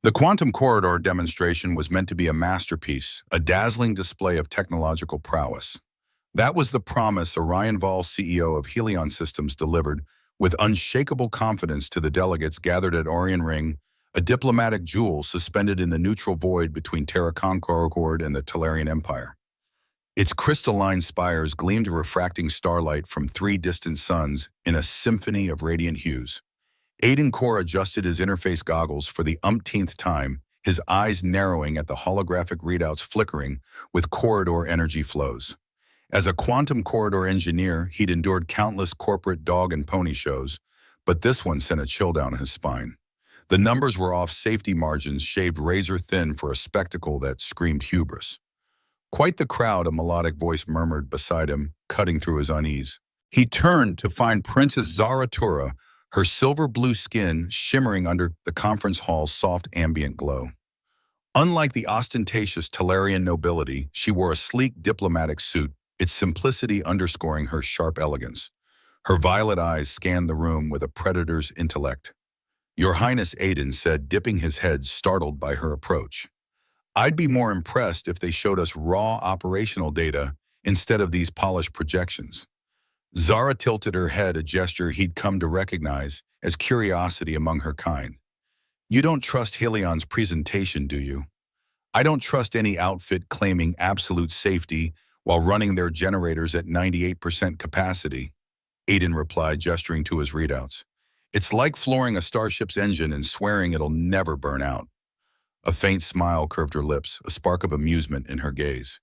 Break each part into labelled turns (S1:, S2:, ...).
S1: The quantum corridor demonstration was meant to be a masterpiece, a dazzling display of technological prowess. That was the promise Orion Vol, CEO of Helion Systems, delivered with unshakable confidence to the delegates gathered at Orion Ring, a diplomatic jewel suspended in the neutral void between Terra Concord and the Talarian Empire. Its crystalline spires gleamed refracting starlight from three distant suns in a symphony of radiant hues. Aiden Core adjusted his interface goggles for the umpteenth time, his eyes narrowing at the holographic readouts flickering with corridor energy flows. As a quantum corridor engineer, he'd endured countless corporate dog and pony shows, but this one sent a chill down his spine. The numbers were off safety margins shaved razor thin for a spectacle that screamed hubris. Quite the crowd, a melodic voice murmured beside him, cutting through his unease. He turned to find Princess Zaratura, her silver-blue skin shimmering under the conference hall's soft ambient glow. Unlike the ostentatious Talarian nobility, she wore a sleek diplomatic suit, its simplicity underscoring her sharp elegance. Her violet eyes scanned the room with a predator's intellect. "Your Highness," Aiden said, dipping his head, startled by her approach. "I'd be more impressed if they showed us raw operational data instead of these polished projections." Zara tilted her head, a gesture he'd come to recognize as curiosity among her kind. "You don't trust Helion's presentation, do you?" "I don't trust any outfit claiming absolute safety while running their generators at 98% capacity," Aiden replied, gesturing to his readouts. "It's like flooring a starship's engine and swearing it'll never burn out." A faint smile curved her lips, a spark of amusement in her gaze.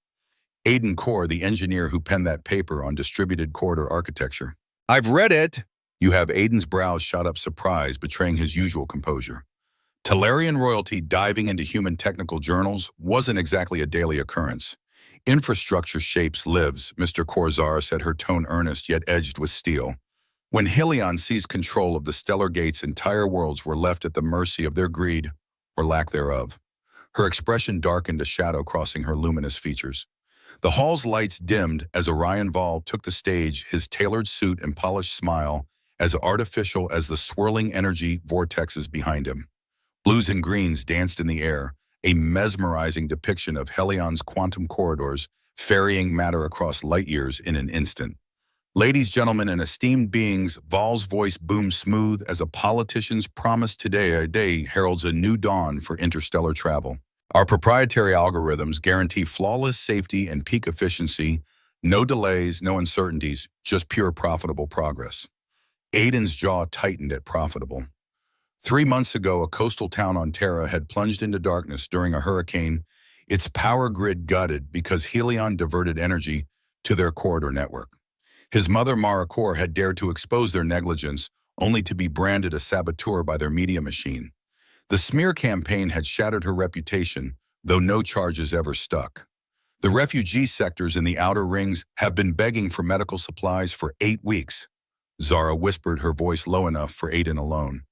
S1: Aiden Core, the engineer who penned that paper on distributed corridor architecture. "I've read it." You have Aiden's brows shot up surprise, betraying his usual composure. Talarian royalty diving into human technical journals wasn't exactly a daily occurrence. "Infrastructure shapes lives," Mr. Corzara said, her tone earnest yet edged with steel. "When Helion seized control of the stellar gates, entire worlds were left at the mercy of their greed, or lack thereof." Her expression darkened, a shadow crossing her luminous features. The hall's lights dimmed as Orion Vol took the stage, his tailored suit and polished smile as artificial as the swirling energy vortexes behind him. Blues and greens danced in the air, a mesmerizing depiction of Helion's quantum corridors ferrying matter across light years in an instant. "Ladies, gentlemen, and esteemed beings," Vol's voice boomed smooth as a politician's promise. "Today, a day heralds a new dawn for interstellar travel. Our proprietary algorithms guarantee flawless safety and peak efficiency, no delays, no uncertainties, just pure profitable progress." Aiden's jaw tightened at profitable. 3 months ago, a coastal town on Terra had plunged into darkness during a hurricane, its power grid gutted because Helion diverted energy to their corridor network. His mother, Mara Core, had dared to expose their negligence, only to be branded a saboteur by their media machine. The smear campaign had shattered her reputation, though no charges ever stuck. "The refugee sectors in the outer rings have been begging for medical supplies for 8 weeks. Zara whispered, her voice low enough for Aiden alone.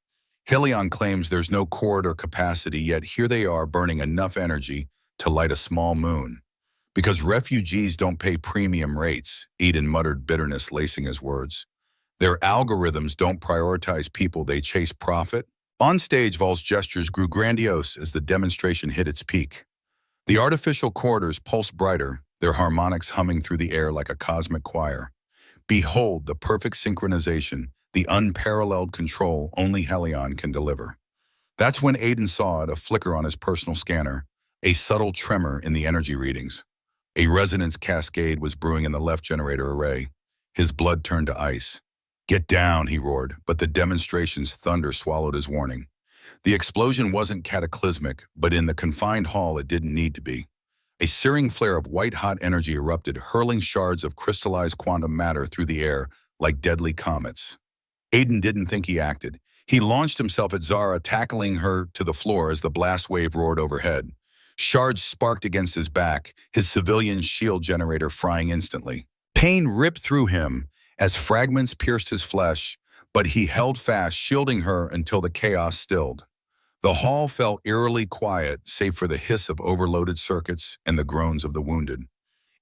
S1: "Helion claims there's no corridor capacity, yet here they are burning enough energy to light a small moon. Because refugees don't pay premium rates," Aiden muttered, bitterness lacing his words. "Their algorithms don't prioritize people, they chase profit." On stage, Vol's gestures grew grandiose as the demonstration hit its peak. The artificial corridors pulsed brighter, their harmonics humming through the air like a cosmic choir. Behold the perfect synchronization, the unparalleled control only Helion can deliver. That's when Aiden saw it, a flicker on his personal scanner, a subtle tremor in the energy readings. A resonance cascade was brewing in the left generator array. His blood turned to ice. "Get down," he roared, but the demonstration's thunder swallowed his warning. The explosion wasn't cataclysmic, but in the confined hall it didn't need to be. A searing flare of white-hot energy erupted, hurling shards of crystallized quantum matter through the air like deadly comets. Aiden didn't think he acted. He launched himself at Zara, tackling her to the floor as the blast wave roared overhead. Shards sparked against his back, his civilian shield generator frying instantly. Pain ripped through him as fragments pierced his flesh, but he held fast, shielding her until the chaos stilled. The hall felt eerily quiet, save for the hiss of overloaded circuits and the groans of the wounded.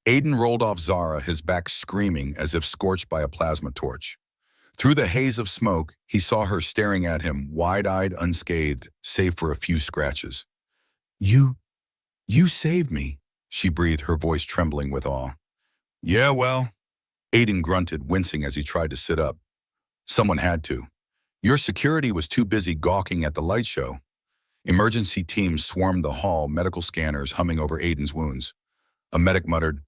S1: Aiden rolled off Zara, his back screaming as if scorched by a plasma torch. Through the haze of smoke, he saw her staring at him, wide-eyed, unscathed, save for a few scratches. You, you saved me, she breathed, her voice trembling with awe. Yeah, well, Aiden grunted, wincing as he tried to sit up. Someone had to. Your security was too busy gawking at the light show. Emergency teams swarmed the hall, medical scanners humming over Aiden's wounds. A medic muttered,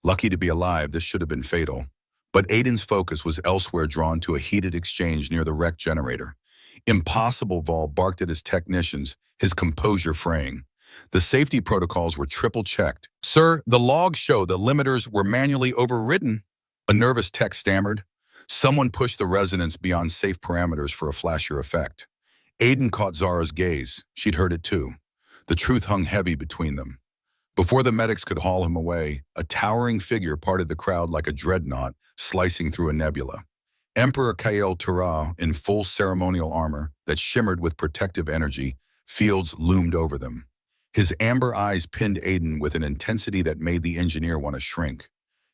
S1: "Lucky to be alive, this should have been fatal." But Aiden's focus was elsewhere, drawn to a heated exchange near the wreck generator. Impossible Vol barked at his technicians, his composure fraying. The safety protocols were triple-checked. "Sir, the logs show the limiters were manually overridden," a nervous tech stammered. Someone pushed the resonance beyond safe parameters for a flashier effect. Aiden caught Zara's gaze. She'd heard it too. The truth hung heavy between them. Before the medics could haul him away, a towering figure parted the crowd like a dreadnought, slicing through a nebula. Emperor Kael Tura, in full ceremonial armor that shimmered with protective energy, fields loomed over them. His amber eyes pinned Aiden with an intensity that made the engineer want to shrink.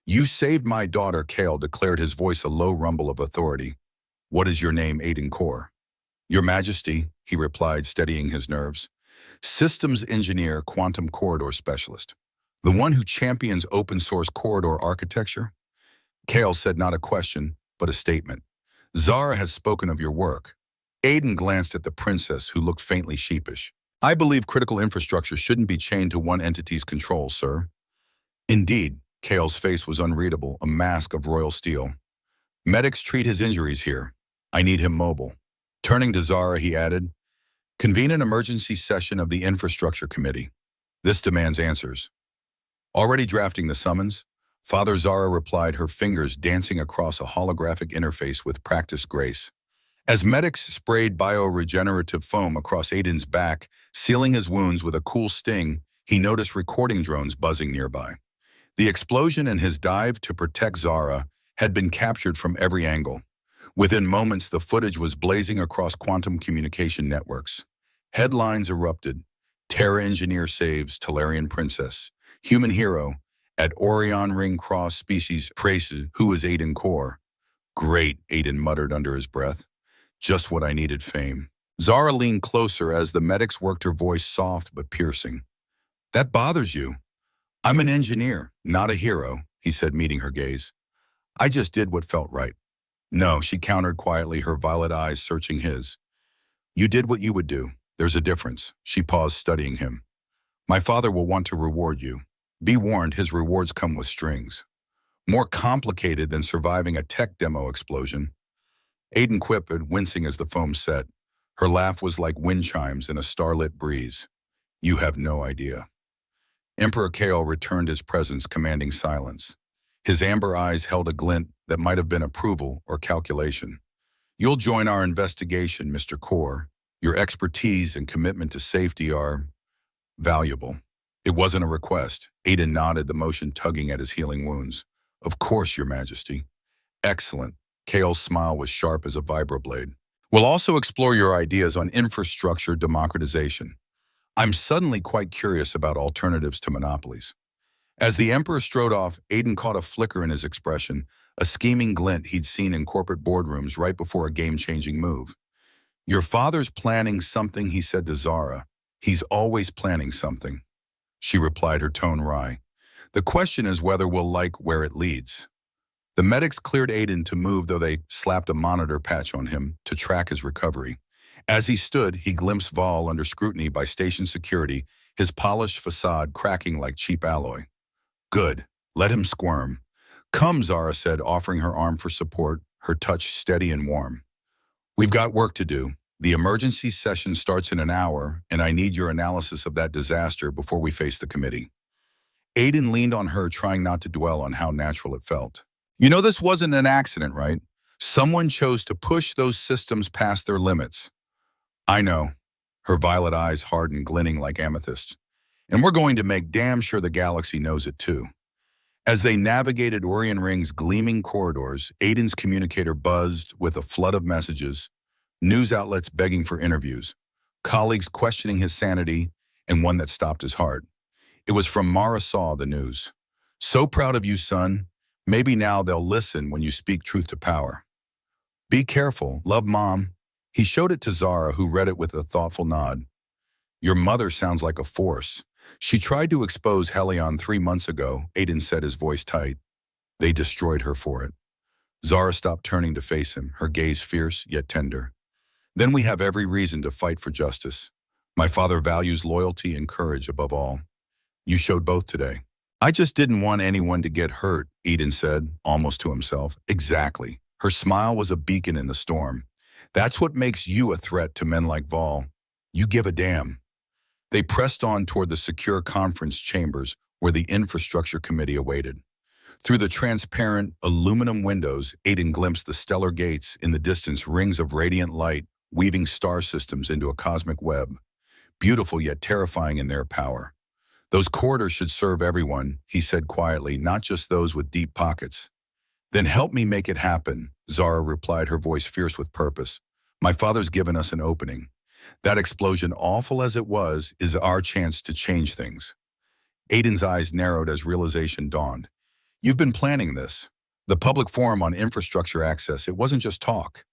S1: "You saved my daughter," Kael declared, his voice a low rumble of authority. "What is your name, Aiden Core?" "Your Majesty," he replied, steadying his nerves. "Systems Engineer, Quantum Corridor Specialist. The one who champions open-source corridor architecture?" Kael said not a question, but a statement. "Zara has spoken of your work." Aiden glanced at the princess, who looked faintly sheepish. "I believe critical infrastructure shouldn't be chained to one entity's control, sir." "Indeed," Kael's face was unreadable, a mask of royal steel. "Medics treat his injuries here. I need him mobile." Turning to Zara, he added, "Convene an emergency session of the Infrastructure Committee. This demands answers." "Already drafting the summons?" Father Zara replied, her fingers dancing across a holographic interface with practiced grace. As medics sprayed bioregenerative foam across Aiden's back, sealing his wounds with a cool sting, he noticed recording drones buzzing nearby. The explosion in his dive to protect Zara had been captured from every angle. Within moments, the footage was blazing across quantum communication networks. Headlines erupted. Terra Engineer saves Talarian Princess. Human hero at Orion Ring Cross species traces who is Aiden Core. "Great," Aiden muttered under his breath. "Just what I needed, fame." Zara leaned closer as the medics worked, her voice soft but piercing. "That bothers you." "I'm an engineer, not a hero," he said, meeting her gaze. "I just did what felt right." "No," she countered quietly, her violet eyes searching his. "You did what you would do. There's a difference." She paused, studying him. "My father will want to reward you. Be warned, his rewards come with strings. More complicated than surviving a tech demo explosion." Aiden quipped, wincing as the foam set. Her laugh was like wind chimes in a starlit breeze. "You have no idea." Emperor Kael returned his presence, commanding silence. His amber eyes held a glint that might have been approval or calculation. "You'll join our investigation, Mr. Core. Your expertise and commitment to safety are valuable." It wasn't a request. Aiden nodded, the motion tugging at his healing wounds. "Of course, Your Majesty." "Excellent." Kael's smile was sharp as a vibroblade. "We'll also explore your ideas on infrastructure democratization. I'm suddenly quite curious about alternatives to monopolies." As the Emperor strode off, Aiden caught a flicker in his expression, a scheming glint he'd seen in corporate boardrooms right before a game-changing move. "Your father's planning something," he said to Zara. "He's always planning something." She replied, her tone wry. "The question is whether we'll like where it leads." The medics cleared Aiden to move, though they slapped a monitor patch on him to track his recovery. As he stood, he glimpsed Vol under scrutiny by station security, his polished facade cracking like cheap alloy. "Good. Let him squirm." "Come," Zara said, offering her arm for support, her touch steady and warm. "We've got work to do. The emergency session starts in an hour, and I need your analysis of that disaster before we face the committee." Aiden leaned on her, trying not to dwell on how natural it felt. "You know, this wasn't an accident, right? Someone chose to push those systems past their limits." "I know." Her violet eyes hardened, glinting like amethysts. "And we're going to make damn sure the galaxy knows it too." As they navigated Orion Ring's gleaming corridors, Aiden's communicator buzzed with a flood of messages, news outlets begging for interviews, colleagues questioning his sanity, and one that stopped his heart. It was from Mara Saw, the news. "So proud of you, son. Maybe now they'll listen when you speak truth to power." Be careful. Love, Mom. He showed it to Zara, who read it with a thoughtful nod. Your mother sounds like a force. She tried to expose Helion 3 months ago, Aiden said, his voice tight. They destroyed her for it. Zara stopped turning to face him, her gaze fierce yet tender. Then we have every reason to fight for justice. My father values loyalty and courage above all. You showed both today. I just didn't want anyone to get hurt, Eden said, almost to himself. Exactly. Her smile was a beacon in the storm. That's what makes you a threat to men like Vol. You give a damn. They pressed on toward the secure conference chambers where the infrastructure committee awaited. Through the transparent aluminum windows, Aiden glimpsed the stellar gates, in the distance rings of radiant light, weaving star systems into a cosmic web, beautiful yet terrifying in their power. Those corridors should serve everyone, he said quietly, not just those with deep pockets. Then help me make it happen, Zara replied, her voice fierce with purpose. My father's given us an opening. That explosion, awful as it was, is our chance to change things. Aiden's eyes narrowed as realization dawned. You've been planning this. The public forum on infrastructure access, it wasn't just talk.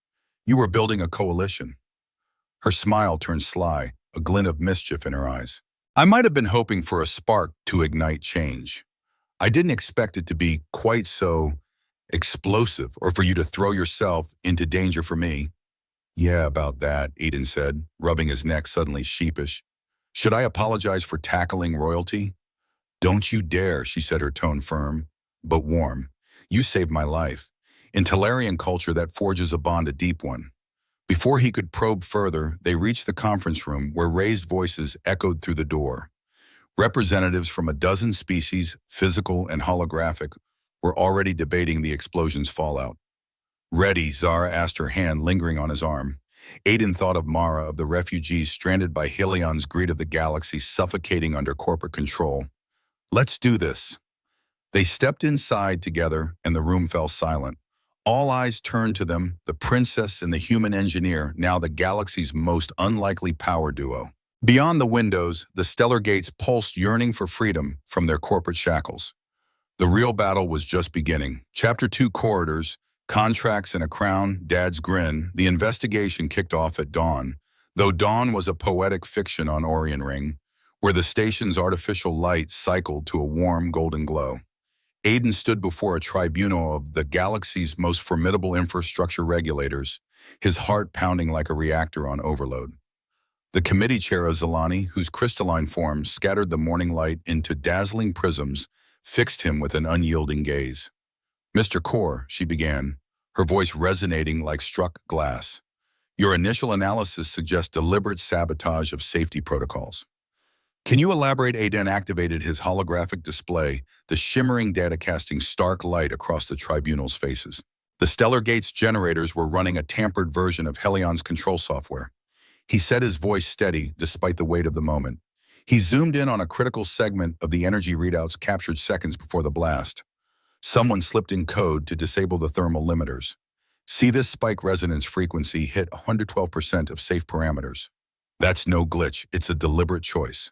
S1: You were building a coalition. Her smile turned sly, a glint of mischief in her eyes. I might have been hoping for a spark to ignite change. I didn't expect it to be quite so explosive, or for you to throw yourself into danger for me. Yeah, about that, Eden said, rubbing his neck, suddenly sheepish. Should I apologize for tackling royalty? Don't you dare, she said, her tone firm, but warm. You saved my life. In Talarian culture, that forges a bond, a deep one. Before he could probe further, they reached the conference room where raised voices echoed through the door. Representatives from a dozen species, physical and holographic, were already debating the explosion's fallout. Ready, Zara asked, her hand lingering on his arm. Aiden thought of Mara, of the refugees stranded by Helion's greed of the galaxy, suffocating under corporate control. Let's do this. They stepped inside together, and the room fell silent. All eyes turned to them, the princess and the human engineer, now the galaxy's most unlikely power duo. Beyond the windows, the stellar gates pulsed, yearning for freedom from their corporate shackles. The real battle was just beginning. Chapter 2, Corridors, Contracts and a Crown, Dad's Grin. The investigation kicked off at dawn, though dawn was a poetic fiction on Orion Ring, where the station's artificial light cycled to a warm golden glow. Aiden stood before a tribunal of the galaxy's most formidable infrastructure regulators, his heart pounding like a reactor on overload. The committee chair, Zelani, whose crystalline form scattered the morning light into dazzling prisms, fixed him with an unyielding gaze. Mr. Core, she began, her voice resonating like struck glass. Your initial analysis suggests deliberate sabotage of safety protocols. Can you elaborate? Aiden activated his holographic display, the shimmering data casting stark light across the tribunal's faces. The Stellar Gates generators were running a tampered version of Helion's control software. He said, his voice steady despite the weight of the moment. He zoomed in on a critical segment of the energy readouts captured seconds before the blast. Someone slipped in code to disable the thermal limiters. See, this spike resonance frequency hit 112% of safe parameters. That's no glitch, it's a deliberate choice.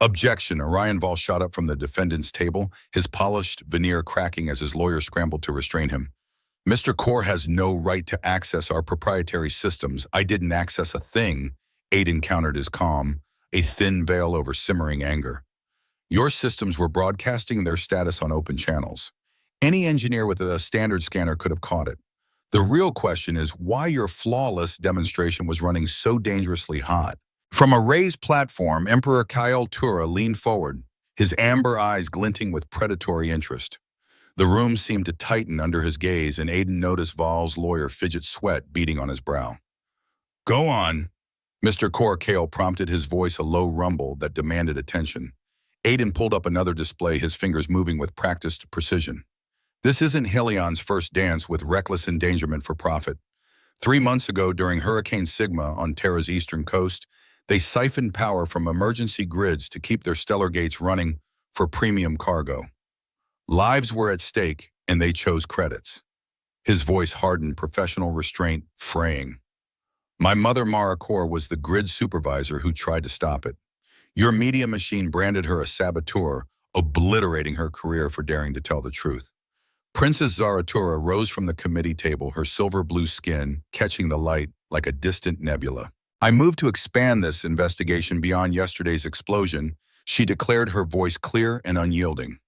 S1: Objection. Orion Vol shot up from the defendant's table, his polished veneer cracking as his lawyer scrambled to restrain him. Mr. Core has no right to access our proprietary systems. I didn't access a thing, Aiden countered, his calm, a thin veil over simmering anger. Your systems were broadcasting their status on open channels. Any engineer with a standard scanner could have caught it. The real question is why your flawless demonstration was running so dangerously hot. From a raised platform, Emperor Kyle Tura leaned forward, his amber eyes glinting with predatory interest. The room seemed to tighten under his gaze, and Aiden noticed Vol's lawyer fidget, sweat beading on his brow. Go on, Mr. Core, Kale prompted, his voice a low rumble that demanded attention. Aiden pulled up another display, his fingers moving with practiced precision. This isn't Helion's first dance with reckless endangerment for profit. 3 months ago, during Hurricane Sigma on Terra's eastern coast, they siphoned power from emergency grids to keep their stellar gates running for premium cargo. Lives were at stake, and they chose credits. His voice hardened, professional restraint fraying. My mother, Mara Core, was the grid supervisor who tried to stop it. Your media machine branded her a saboteur, obliterating her career for daring to tell the truth. Princess Zaratura rose from the committee table, her silver blue skin catching the light like a distant nebula. I move to expand this investigation beyond yesterday's explosion, she declared, her voice clear and unyielding.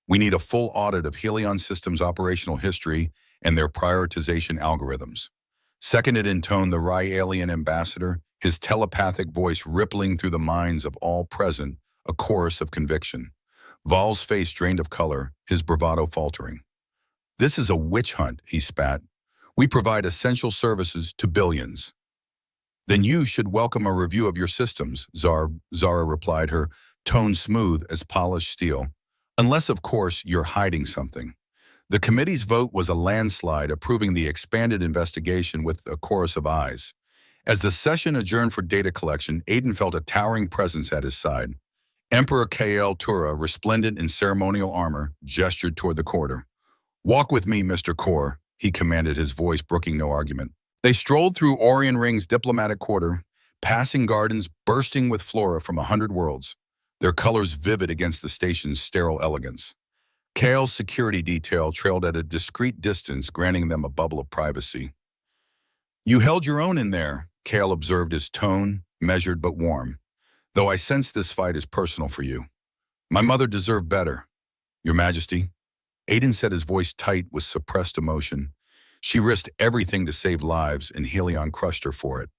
S1: We need a full audit of Helion Systems' operational history and their prioritization algorithms. Seconded in tone, the Ryalian ambassador, his telepathic voice rippling through the minds of all present, a chorus of conviction. Val's face drained of color, his bravado faltering. This is a witch hunt, he spat. We provide essential services to billions. Then you should welcome a review of your systems, Zara replied, her tone smooth as polished steel. Unless, of course, you're hiding something. The committee's vote was a landslide, approving the expanded investigation with a chorus of ayes. As the session adjourned for data collection, Aiden felt a towering presence at his side. Emperor Kael Tura, resplendent in ceremonial armor, gestured toward the corridor. Walk with me, Mr. Core, he commanded, his voice brooking no argument. They strolled through Orion Ring's diplomatic quarter, passing gardens bursting with flora from 100 worlds, their colors vivid against the station's sterile elegance. Kael's security detail trailed at a discreet distance, granting them a bubble of privacy. You held your own in there, Kael observed, his tone measured but warm. Though I sense this fight is personal for you. My mother deserved better. Your Majesty. Aiden said, his voice tight with suppressed emotion. She risked everything to save lives, and Helion crushed her for it.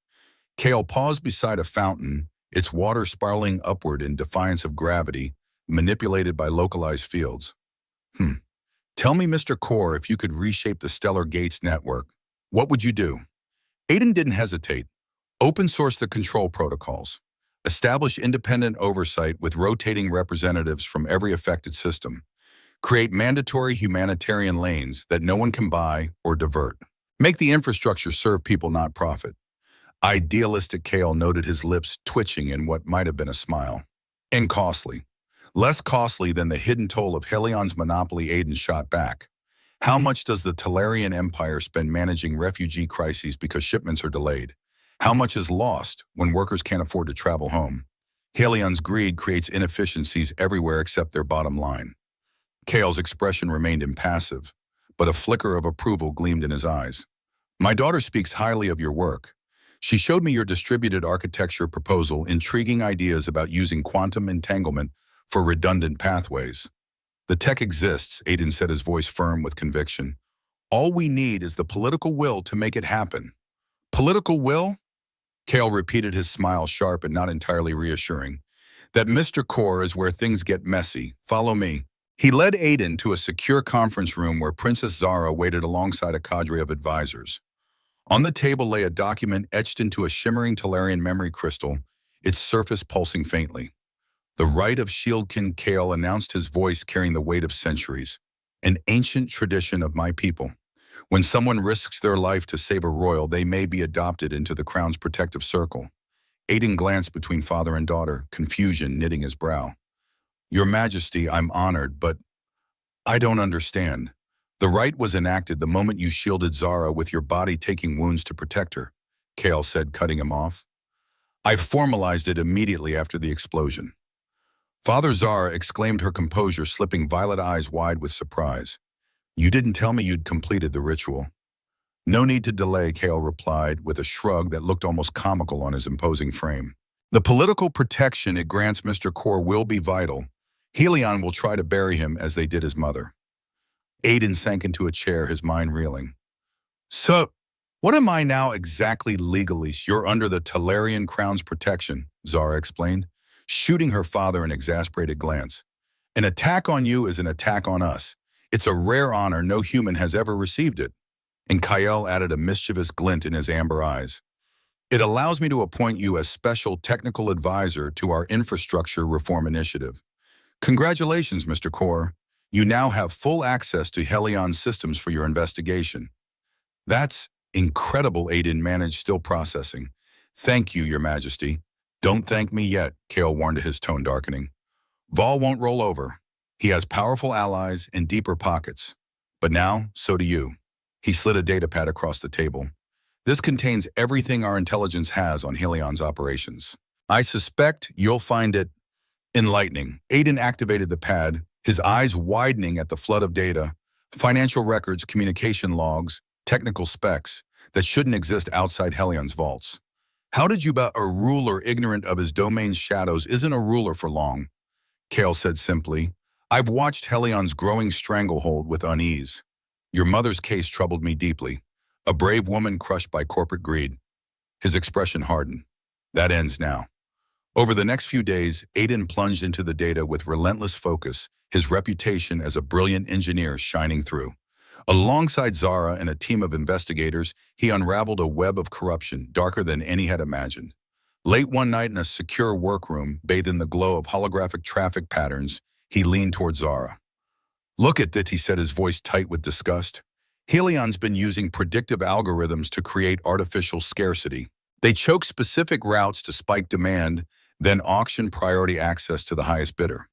S1: Kael paused beside a fountain, its water spiraling upward in defiance of gravity, manipulated by localized fields. Tell me, Mr. Core, if you could reshape the Stellar Gates network, what would you do? Aiden didn't hesitate. Open source the control protocols. Establish independent oversight with rotating representatives from every affected system. Create mandatory humanitarian lanes that no one can buy or divert. Make the infrastructure serve people, not profit. Idealistic Kael noted, his lips twitching in what might have been a smile. And costly. Less costly than the hidden toll of Helion's monopoly, Aiden shot back. How much does the Talarian Empire spend managing refugee crises because shipments are delayed? How much is lost when workers can't afford to travel home? Helion's greed creates inefficiencies everywhere except their bottom line. Kael's expression remained impassive, but a flicker of approval gleamed in his eyes. My daughter speaks highly of your work. She showed me your distributed architecture proposal, intriguing ideas about using quantum entanglement for redundant pathways. The tech exists, Aiden said, his voice firm with conviction. All we need is the political will to make it happen. Political will? Kael repeated, his smile sharp and not entirely reassuring. That, Mr. Core, is where things get messy. Follow me. He led Aiden to a secure conference room where Princess Zara waited alongside a cadre of advisors. On the table lay a document etched into a shimmering Talarian memory crystal, its surface pulsing faintly. The right of Shieldkin, Kael announced, his voice carrying the weight of centuries. An ancient tradition of my people. When someone risks their life to save a royal, they may be adopted into the crown's protective circle. Aiden glanced between father and daughter, confusion knitting his brow. Your Majesty, I'm honored, but I don't understand. The rite was enacted the moment you shielded Zara, with your body taking wounds to protect her, Kael said, cutting him off. I formalized it immediately after the explosion. Father Zara exclaimed, her composure slipping, violet eyes wide with surprise. You didn't tell me you'd completed the ritual. No need to delay, Kael replied, with a shrug that looked almost comical on his imposing frame. The political protection it grants Mr. Core will be vital. Helion will try to bury him as they did his mother. Aiden sank into a chair, his mind reeling. So, what am I now exactly legally? You're under the Talarian crown's protection, Zara explained, shooting her father an exasperated glance. An attack on you is an attack on us. It's a rare honor, no human has ever received it. And Kael added a mischievous glint in his amber eyes. It allows me to appoint you as special technical advisor to our infrastructure reform initiative. Congratulations, Mr. Core. You now have full access to Helion's systems for your investigation. That's incredible, Aiden managed, still processing. Thank you, Your Majesty. Don't thank me yet, Kael warned, his tone darkening. Vol won't roll over. He has powerful allies and deeper pockets. But now, so do you. He slid a datapad across the table. This contains everything our intelligence has on Helion's operations. I suspect you'll find it enlightening. Aiden activated the pad, his eyes widening at the flood of data. Financial records, communication logs, technical specs that shouldn't exist outside Helion's vaults. How did you bet a ruler ignorant of his domain's shadows isn't a ruler for long? Kale said simply. I've watched Helion's growing stranglehold with unease. Your mother's case troubled me deeply. A brave woman crushed by corporate greed. His expression hardened. That ends now. Over the next few days, Aiden plunged into the data with relentless focus, his reputation as a brilliant engineer shining through. Alongside Zara and a team of investigators, he unraveled a web of corruption darker than any had imagined. Late one night in a secure workroom, bathed in the glow of holographic traffic patterns, he leaned toward Zara. Look at that, he said, his voice tight with disgust. Helion's been using predictive algorithms to create artificial scarcity. They choke specific routes to spike demand, then auction priority access to the highest bidder.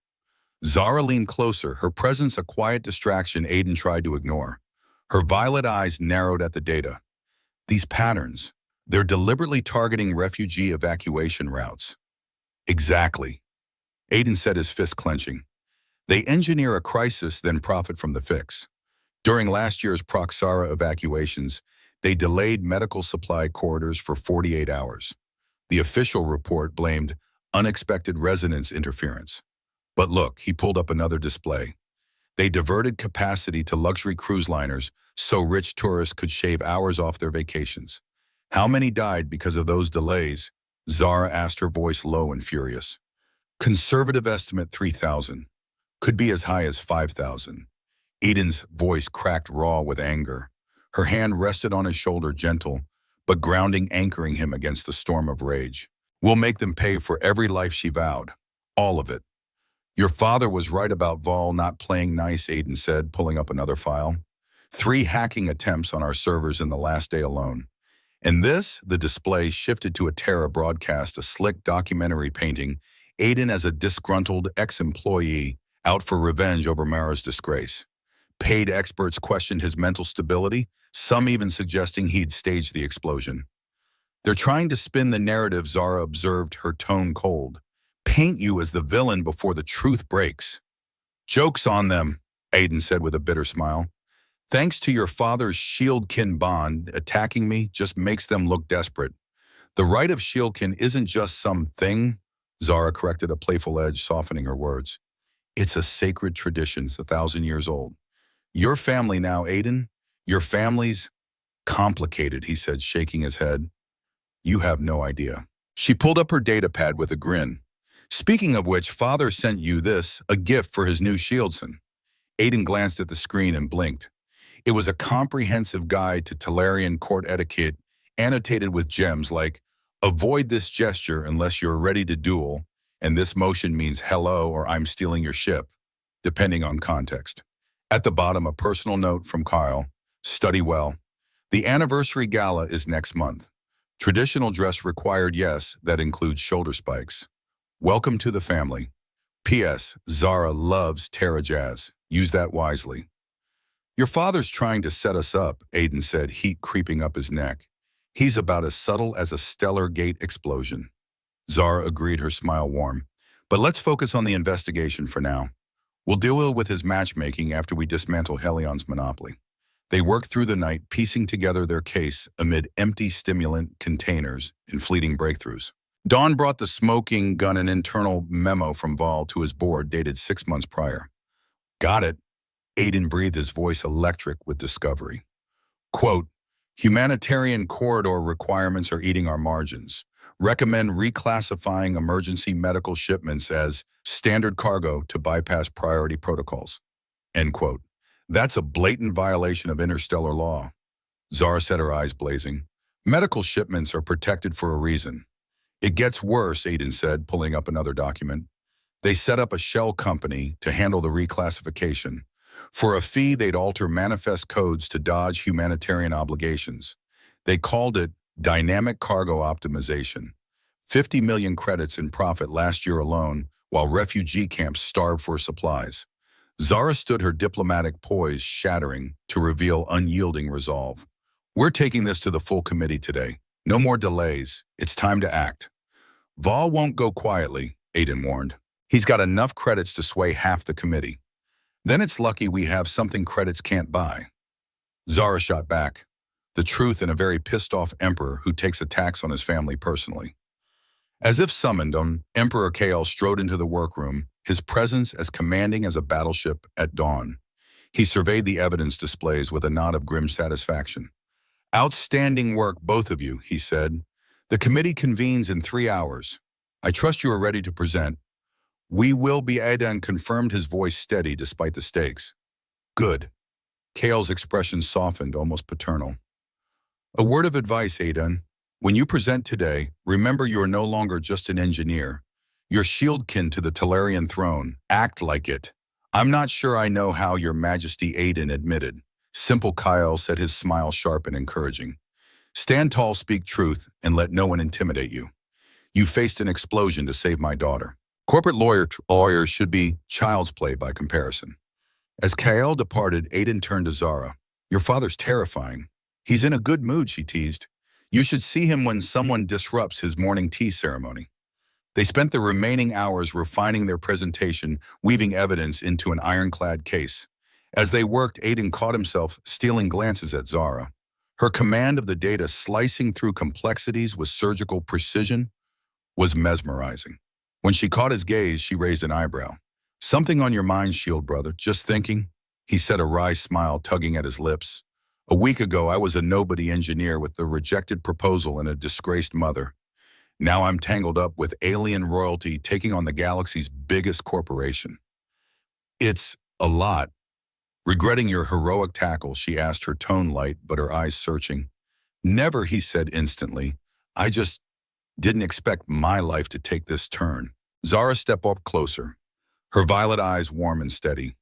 S1: Zara leaned closer, her presence a quiet distraction Aiden tried to ignore. Her violet eyes narrowed at the data. These patterns, they're deliberately targeting refugee evacuation routes. Exactly. Aiden said, his fist clenching. They engineer a crisis, then profit from the fix. During last year's Proxara evacuations, they delayed medical supply corridors for 48 hours. The official report blamed unexpected resonance interference. But look, he pulled up another display. They diverted capacity to luxury cruise liners so rich tourists could shave hours off their vacations. How many died because of those delays? Zara asked, her voice low and furious. Conservative estimate 3,000. Could be as high as 5,000. Eden's voice cracked raw with anger. Her hand rested on his shoulder, gentle, but grounding, anchoring him against the storm of rage. We'll make them pay for every life she vowed. All of it. Your father was right about Vol not playing nice, Aiden said, pulling up another file. 3 hacking attempts on our servers in the last day alone. And this, the display shifted to a Terra broadcast, a slick documentary painting Aiden as a disgruntled ex-employee out for revenge over Mara's disgrace. Paid experts questioned his mental stability, some even suggesting he'd staged the explosion. They're trying to spin the narrative, Zara observed, her tone cold. Paint you as the villain before the truth breaks. Joke's on them, Aiden said with a bitter smile. Thanks to your father's shieldkin bond, attacking me just makes them look desperate. The right of shieldkin isn't just some thing, Zara corrected, a playful edge softening her words. It's a sacred tradition, it's 1,000 years old. Your family now, Aiden, your family's complicated, he said, shaking his head. You have no idea. She pulled up her data pad with a grin. Speaking of which, father sent you this, a gift for his new Shieldson. Aiden glanced at the screen and blinked. It was a comprehensive guide to Talarian court etiquette, annotated with gems like, avoid this gesture unless you're ready to duel, and this motion means hello or I'm stealing your ship, depending on context. At the bottom, a personal note from Kyle, study well. The anniversary gala is next month. Traditional dress required, yes, that includes shoulder spikes. Welcome to the family. P.S. Zara loves Terra Jazz. Use that wisely. Your father's trying to set us up, Aiden said, heat creeping up his neck. He's about as subtle as a stellar gate explosion. Zara agreed, her smile warm. But let's focus on the investigation for now. We'll deal with his matchmaking after we dismantle Helion's monopoly. They worked through the night, piecing together their case amid empty stimulant containers and fleeting breakthroughs. Dawn brought the smoking gun, an internal memo from Vol to his board dated 6 months prior. Got it. Aiden breathed, his voice electric with discovery. Quote, humanitarian corridor requirements are eating our margins. Recommend reclassifying emergency medical shipments as standard cargo to bypass priority protocols. End quote. That's a blatant violation of interstellar law. Zara said, her eyes blazing. Medical shipments are protected for a reason. It gets worse, Aiden said, pulling up another document. They set up a shell company to handle the reclassification. For a fee, they'd alter manifest codes to dodge humanitarian obligations. They called it dynamic cargo optimization. 50 million credits in profit last year alone, while refugee camps starved for supplies. Zara stood, her diplomatic poise shattering to reveal unyielding resolve. We're taking this to the full committee today. No more delays. It's time to act. Vol won't go quietly, Aiden warned. He's got enough credits to sway half the committee. Then it's lucky we have something credits can't buy. Zara shot back, the truth in a very pissed-off emperor who takes attacks on his family personally. As if summoned on, Emperor Kale strode into the workroom, his presence as commanding as a battleship at dawn. He surveyed the evidence displays with a nod of grim satisfaction. Outstanding work, both of you, he said. The committee convenes in 3 hours. I trust you are ready to present. We will be. Aidan confirmed, his voice steady despite the stakes. Good. Kale's expression softened, almost paternal. A word of advice, Aidan. When you present today, remember you are no longer just an engineer. You're shieldkin to the Talarian throne. Act like it. I'm not sure I know how, Your Majesty, Aidan admitted. Simple Kyle said, his smile sharp and encouraging. Stand tall, speak truth, and let no one intimidate you. You faced an explosion to save my daughter. Corporate lawyers should be child's play by comparison. As Kyle departed, Aidan turned to Zara. Your father's terrifying. He's in a good mood, she teased. You should see him when someone disrupts his morning tea ceremony. They spent the remaining hours refining their presentation, weaving evidence into an ironclad case. As they worked, Aidan caught himself stealing glances at Zara. Her command of the data, slicing through complexities with surgical precision, was mesmerizing. When she caught his gaze, she raised an eyebrow. Something on your mind, Shield brother, just thinking? He said, a wry smile tugging at his lips. A week ago, I was a nobody engineer with a rejected proposal and a disgraced mother. Now I'm tangled up with alien royalty taking on the galaxy's biggest corporation. It's a lot. Regretting your heroic tackle, she asked, her tone light but her eyes searching. Never, he said instantly. I just didn't expect my life to take this turn. Zara stepped up closer, her violet eyes warm and steady.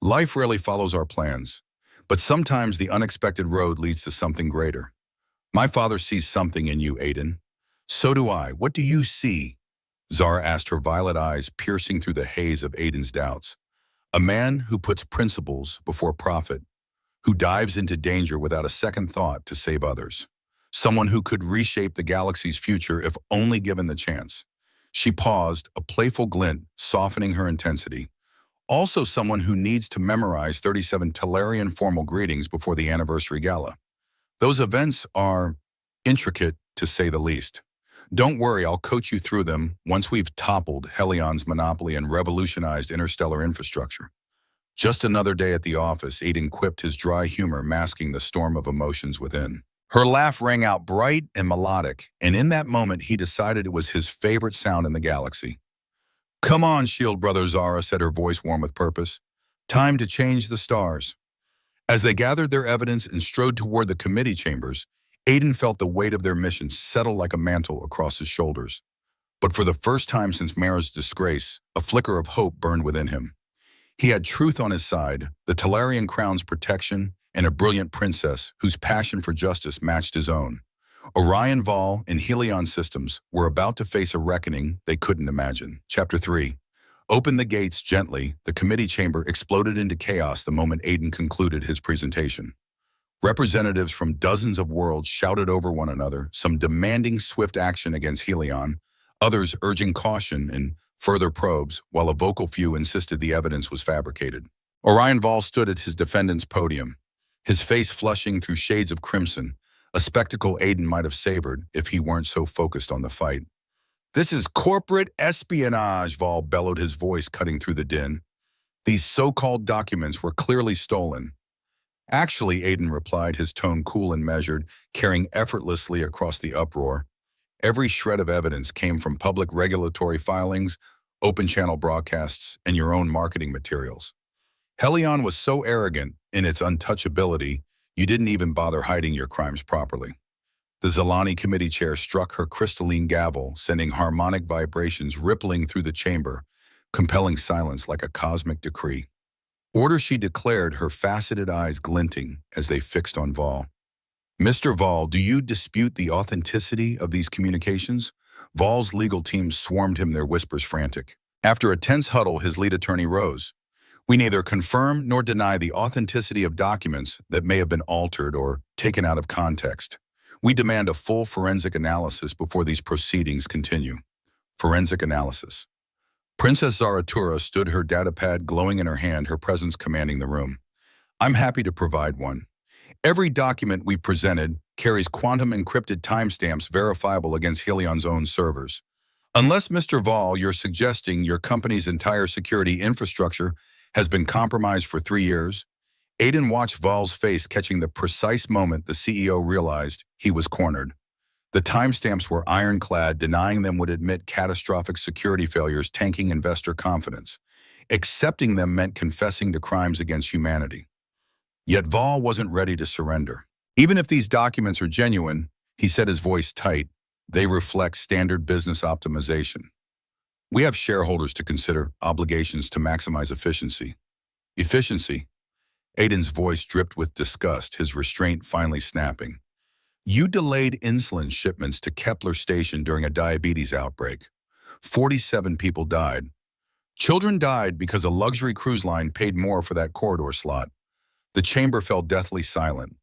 S1: Life rarely follows our plans, but sometimes the unexpected road leads to something greater. My father sees something in you, Aidan. So do I. What do you see? Zara asked, her violet eyes piercing through the haze of Aidan's doubts. A man who puts principles before profit, who dives into danger without a second thought to save others. Someone who could reshape the galaxy's future if only given the chance. She paused, a playful glint softening her intensity. Also someone who needs to memorize 37 Talarian formal greetings before the anniversary gala. Those events are intricate, to say the least. Don't worry, I'll coach you through them once we've toppled Helion's monopoly and revolutionized interstellar infrastructure. Just another day at the office, Aidan quipped, his dry humor masking the storm of emotions within. Her laugh rang out bright and melodic, and in that moment he decided it was his favorite sound in the galaxy. Come on, Shield brother, Zara said, her voice warm with purpose. Time to change the stars. As they gathered their evidence and strode toward the committee chambers, Aidan felt the weight of their mission settle like a mantle across his shoulders. But for the first time since Mara's disgrace, a flicker of hope burned within him. He had truth on his side, the Talarian crown's protection, and a brilliant princess whose passion for justice matched his own. Orion Vol and Helion systems were about to face a reckoning they couldn't imagine. Chapter 3. Open the gates gently. The committee chamber exploded into chaos the moment Aidan concluded his presentation. Representatives from dozens of worlds shouted over one another, some demanding swift action against Helion, others urging caution and further probes, while a vocal few insisted the evidence was fabricated. Orion Vol stood at his defendant's podium, his face flushing through shades of crimson, a spectacle Aidan might have savored if he weren't so focused on the fight. This is corporate espionage, Vol bellowed, his voice cutting through the din. These so-called documents were clearly stolen. Actually, Aidan replied, his tone cool and measured, carrying effortlessly across the uproar. Every shred of evidence came from public regulatory filings, open channel broadcasts, and your own marketing materials. Helion was so arrogant in its untouchability, you didn't even bother hiding your crimes properly. The Zalani committee chair struck her crystalline gavel, sending harmonic vibrations rippling through the chamber, compelling silence like a cosmic decree. Order, she declared, her faceted eyes glinting as they fixed on Vol. Mr. Vol, do you dispute the authenticity of these communications? Vol's legal team swarmed him, their whispers frantic. After a tense huddle, his lead attorney rose. We neither confirm nor deny the authenticity of documents that may have been altered or taken out of context. We demand a full forensic analysis before these proceedings continue. Forensic analysis. Princess Zaratura stood, her datapad glowing in her hand, her presence commanding the room. I'm happy to provide one. Every document we presented carries quantum encrypted timestamps verifiable against Helion's own servers. Unless, Mr. Vol, you're suggesting your company's entire security infrastructure has been compromised for 3 years, Aiden watched Vol's face, catching the precise moment the CEO realized he was cornered. The timestamps were ironclad, denying them would admit catastrophic security failures, tanking investor confidence. Accepting them meant confessing to crimes against humanity. Yet Vol wasn't ready to surrender. Even if these documents are genuine, he said, his voice tight, they reflect standard business optimization. We have shareholders to consider, obligations to maximize efficiency. Efficiency? Aiden's voice dripped with disgust, his restraint finally snapping. You delayed insulin shipments to Kepler Station during a diabetes outbreak. 47 people died. Children died because a luxury cruise line paid more for that corridor slot. The chamber fell deathly silent.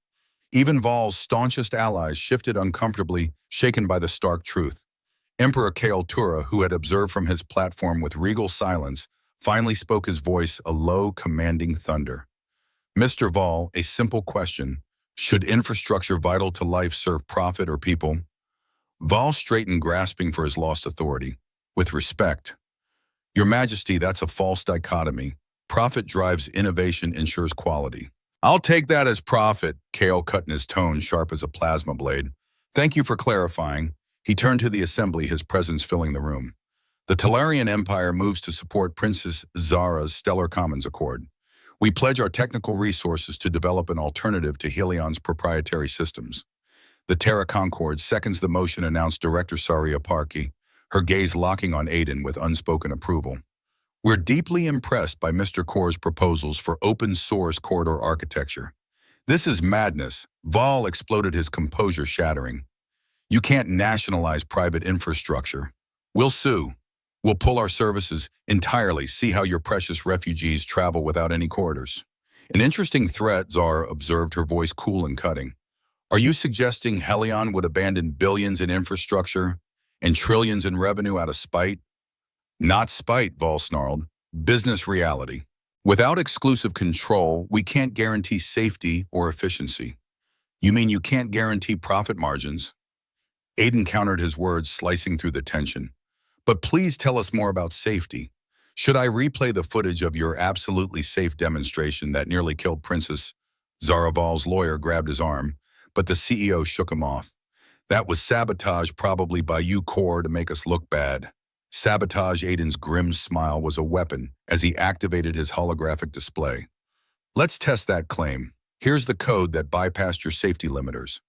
S1: Even Vol's staunchest allies shifted uncomfortably, shaken by the stark truth. Emperor Kael'Tura, who had observed from his platform with regal silence, finally spoke, his voice a low, commanding thunder. Mr. Vol, a simple question. Should infrastructure vital to life serve profit or people? Vol straightened, grasping for his lost authority. With respect. Your Majesty, that's a false dichotomy. Profit drives innovation, ensures quality. I'll take that as profit, Kael cut in his tone, sharp as a plasma blade. Thank you for clarifying. He turned to the assembly, his presence filling the room. The Talarian Empire moves to support Princess Zara's Stellar Commons Accord. We pledge our technical resources to develop an alternative to Helion's proprietary systems. The Terra Concord seconds the motion, announced Director Saria Parki, her gaze locking on Aiden with unspoken approval. We're deeply impressed by Mr. Core's proposals for open-source corridor architecture. This is madness. Vol exploded, his composure shattering. You can't nationalize private infrastructure. We'll sue. We'll pull our services entirely, see how your precious refugees travel without any corridors. An interesting threat, Zara observed, her voice cool and cutting. Are you suggesting Helion would abandon billions in infrastructure and trillions in revenue out of spite? Not spite, Vol snarled. Business reality. Without exclusive control, we can't guarantee safety or efficiency. You mean you can't guarantee profit margins? Aiden countered, his words slicing through the tension. But please tell us more about safety. Should I replay the footage of your absolutely safe demonstration that nearly killed Princess? Zara? Vol's lawyer grabbed his arm, but the CEO shook him off. That was sabotage, probably by you, Core, to make us look bad. Sabotage. Aiden's grim smile was a weapon as he activated his holographic display. Let's test that claim. Here's the code that bypassed your safety limiters.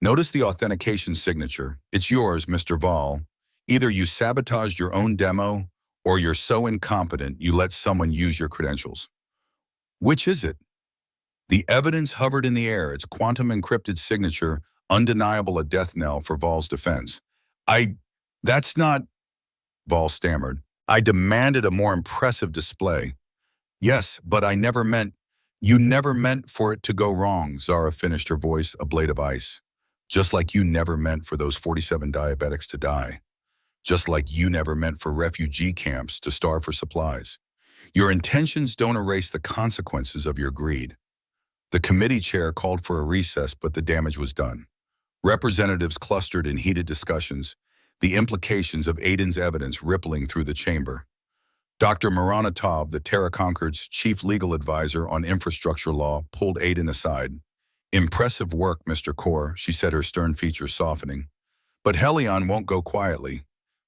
S1: Notice the authentication signature. It's yours, Mr. Vol. Either you sabotaged your own demo, or you're so incompetent you let someone use your credentials. Which is it? The evidence hovered in the air, its quantum encrypted signature undeniable, a death knell for Vol's defense. That's not, Vol stammered. I demanded a more impressive display. Yes, but you never meant for it to go wrong, Zara finished, her voice a blade of ice. Just like you never meant for those 47 diabetics to die. Just like you never meant for refugee camps to starve for supplies. Your intentions don't erase the consequences of your greed. The committee chair called for a recess, but the damage was done. Representatives clustered in heated discussions, the implications of Aiden's evidence rippling through the chamber. Dr. Maranatov, the Terra Concord's chief legal advisor on infrastructure law, pulled Aiden aside. Impressive work, Mr. Core, she said, her stern features softening. But Helion won't go quietly.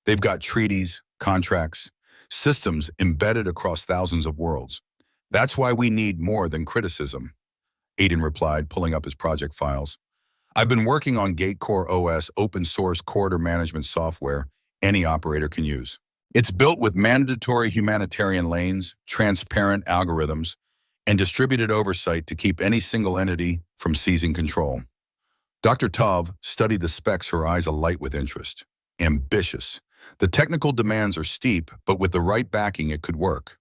S1: They've got treaties, contracts, systems embedded across thousands of worlds. That's why we need more than criticism, Aiden replied, pulling up his project files. I've been working on Gatecore OS, open source corridor management software any operator can use. It's built with mandatory humanitarian lanes, transparent algorithms, and distributed oversight to keep any single entity from seizing control. Dr. Tov studied the specs, her eyes alight with interest. Ambitious. The technical demands are steep, but with the right backing, it could work.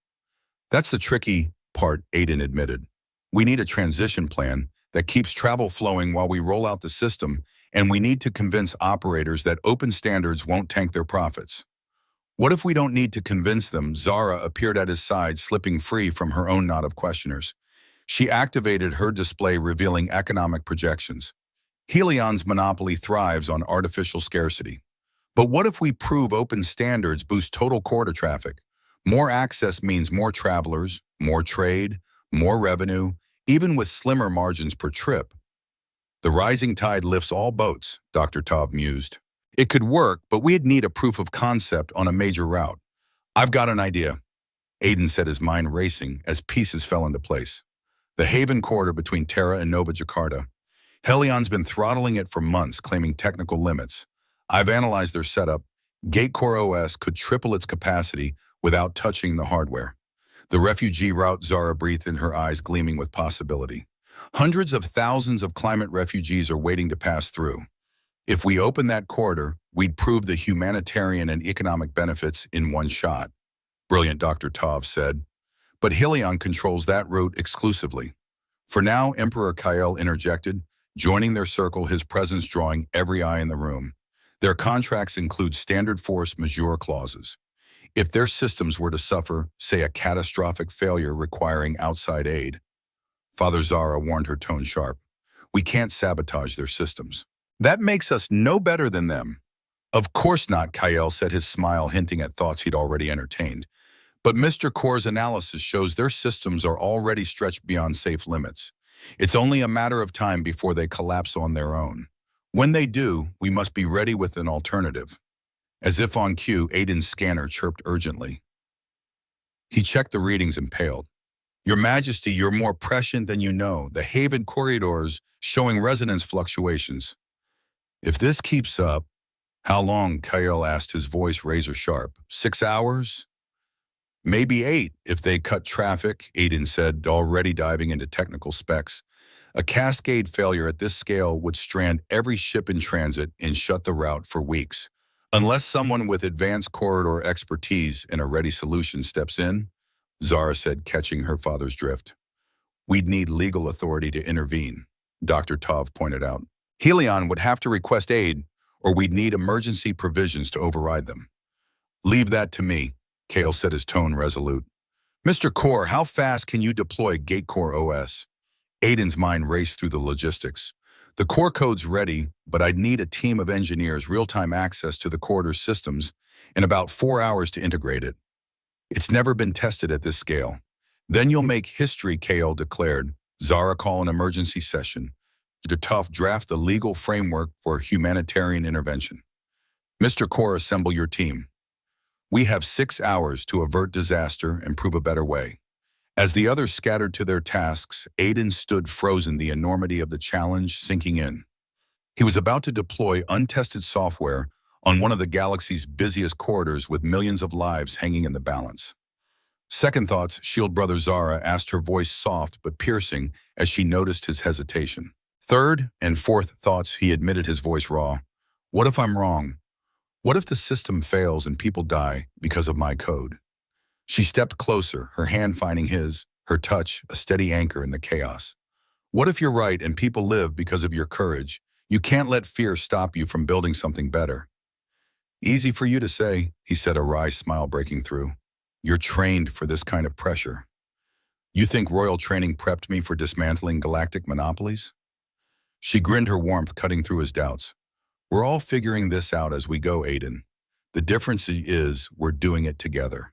S1: That's the tricky part, Aiden admitted. We need a transition plan that keeps travel flowing while we roll out the system, and we need to convince operators that open standards won't tank their profits. What if we don't need to convince them? Zara appeared at his side, slipping free from her own knot of questioners. She activated her display, revealing economic projections. Helion's monopoly thrives on artificial scarcity. But what if we prove open standards boost total quarter traffic? More access means more travelers, more trade, more revenue, even with slimmer margins per trip. The rising tide lifts all boats, Dr. Tov mused. It could work, but we'd need a proof of concept on a major route. I've got an idea, Aiden said, his mind racing as pieces fell into place. The Haven corridor between Terra and Nova Jakarta. Helion's been throttling it for months, claiming technical limits. I've analyzed their setup. Gatecore OS could triple its capacity without touching the hardware. The refugee route, Zara breathed in, her eyes gleaming with possibility. Hundreds of thousands of climate refugees are waiting to pass through. If we open that corridor, we'd prove the humanitarian and economic benefits in one shot. Brilliant, Dr. Tov said. But Helion controls that route exclusively. For now, Emperor Kael interjected, joining their circle, his presence drawing every eye in the room. Their contracts include standard force majeure clauses. If their systems were to suffer, say, a catastrophic failure requiring outside aid, Father Zara warned, her tone sharp, we can't sabotage their systems. That makes us no better than them. Of course not, Kael said, his smile hinting at thoughts he'd already entertained. But Mr. Core's analysis shows their systems are already stretched beyond safe limits. It's only a matter of time before they collapse on their own. When they do, we must be ready with an alternative. As if on cue, Aiden's scanner chirped urgently. He checked the readings and paled. Your Majesty, you're more prescient than you know. The Haven corridors showing resonance fluctuations. If this keeps up, how long? Kael asked, his voice razor sharp. 6 hours? Maybe 8 if they cut traffic, Aiden said, already diving into technical specs. A cascade failure at this scale would strand every ship in transit and shut the route for weeks. Unless someone with advanced corridor expertise and a ready solution steps in, Zara said, catching her father's drift. We'd need legal authority to intervene, Dr. Tov pointed out. Helion would have to request aid, or we'd need emergency provisions to override them. Leave that to me, Kael said, his tone resolute. Mr. Core, how fast can you deploy Gatecore OS? Aiden's mind raced through the logistics. The core code's ready, but I'd need a team of engineers, real-time access to the corridor's systems, and about 4 hours to integrate it. It's never been tested at this scale. Then you'll make history, Kael declared. Zara, call an emergency session. To tough draft the legal framework for humanitarian intervention. Mr. Core, assemble your team. We have 6 hours to avert disaster and prove a better way. As the others scattered to their tasks, Aiden stood frozen, the enormity of the challenge sinking in. He was about to deploy untested software on one of the galaxy's busiest corridors with millions of lives hanging in the balance. Second thoughts, Shield Brother Zara asked, her voice soft but piercing as she noticed his hesitation. Third and fourth thoughts, he admitted, his voice raw. What if I'm wrong? What if the system fails and people die because of my code? She stepped closer, her hand finding his, her touch a steady anchor in the chaos. What if you're right and people live because of your courage? You can't let fear stop you from building something better. Easy for you to say, he said, a wry smile breaking through. You're trained for this kind of pressure. You think royal training prepped me for dismantling galactic monopolies? She grinned, her warmth cutting through his doubts. We're all figuring this out as we go, Aiden. The difference is we're doing it together.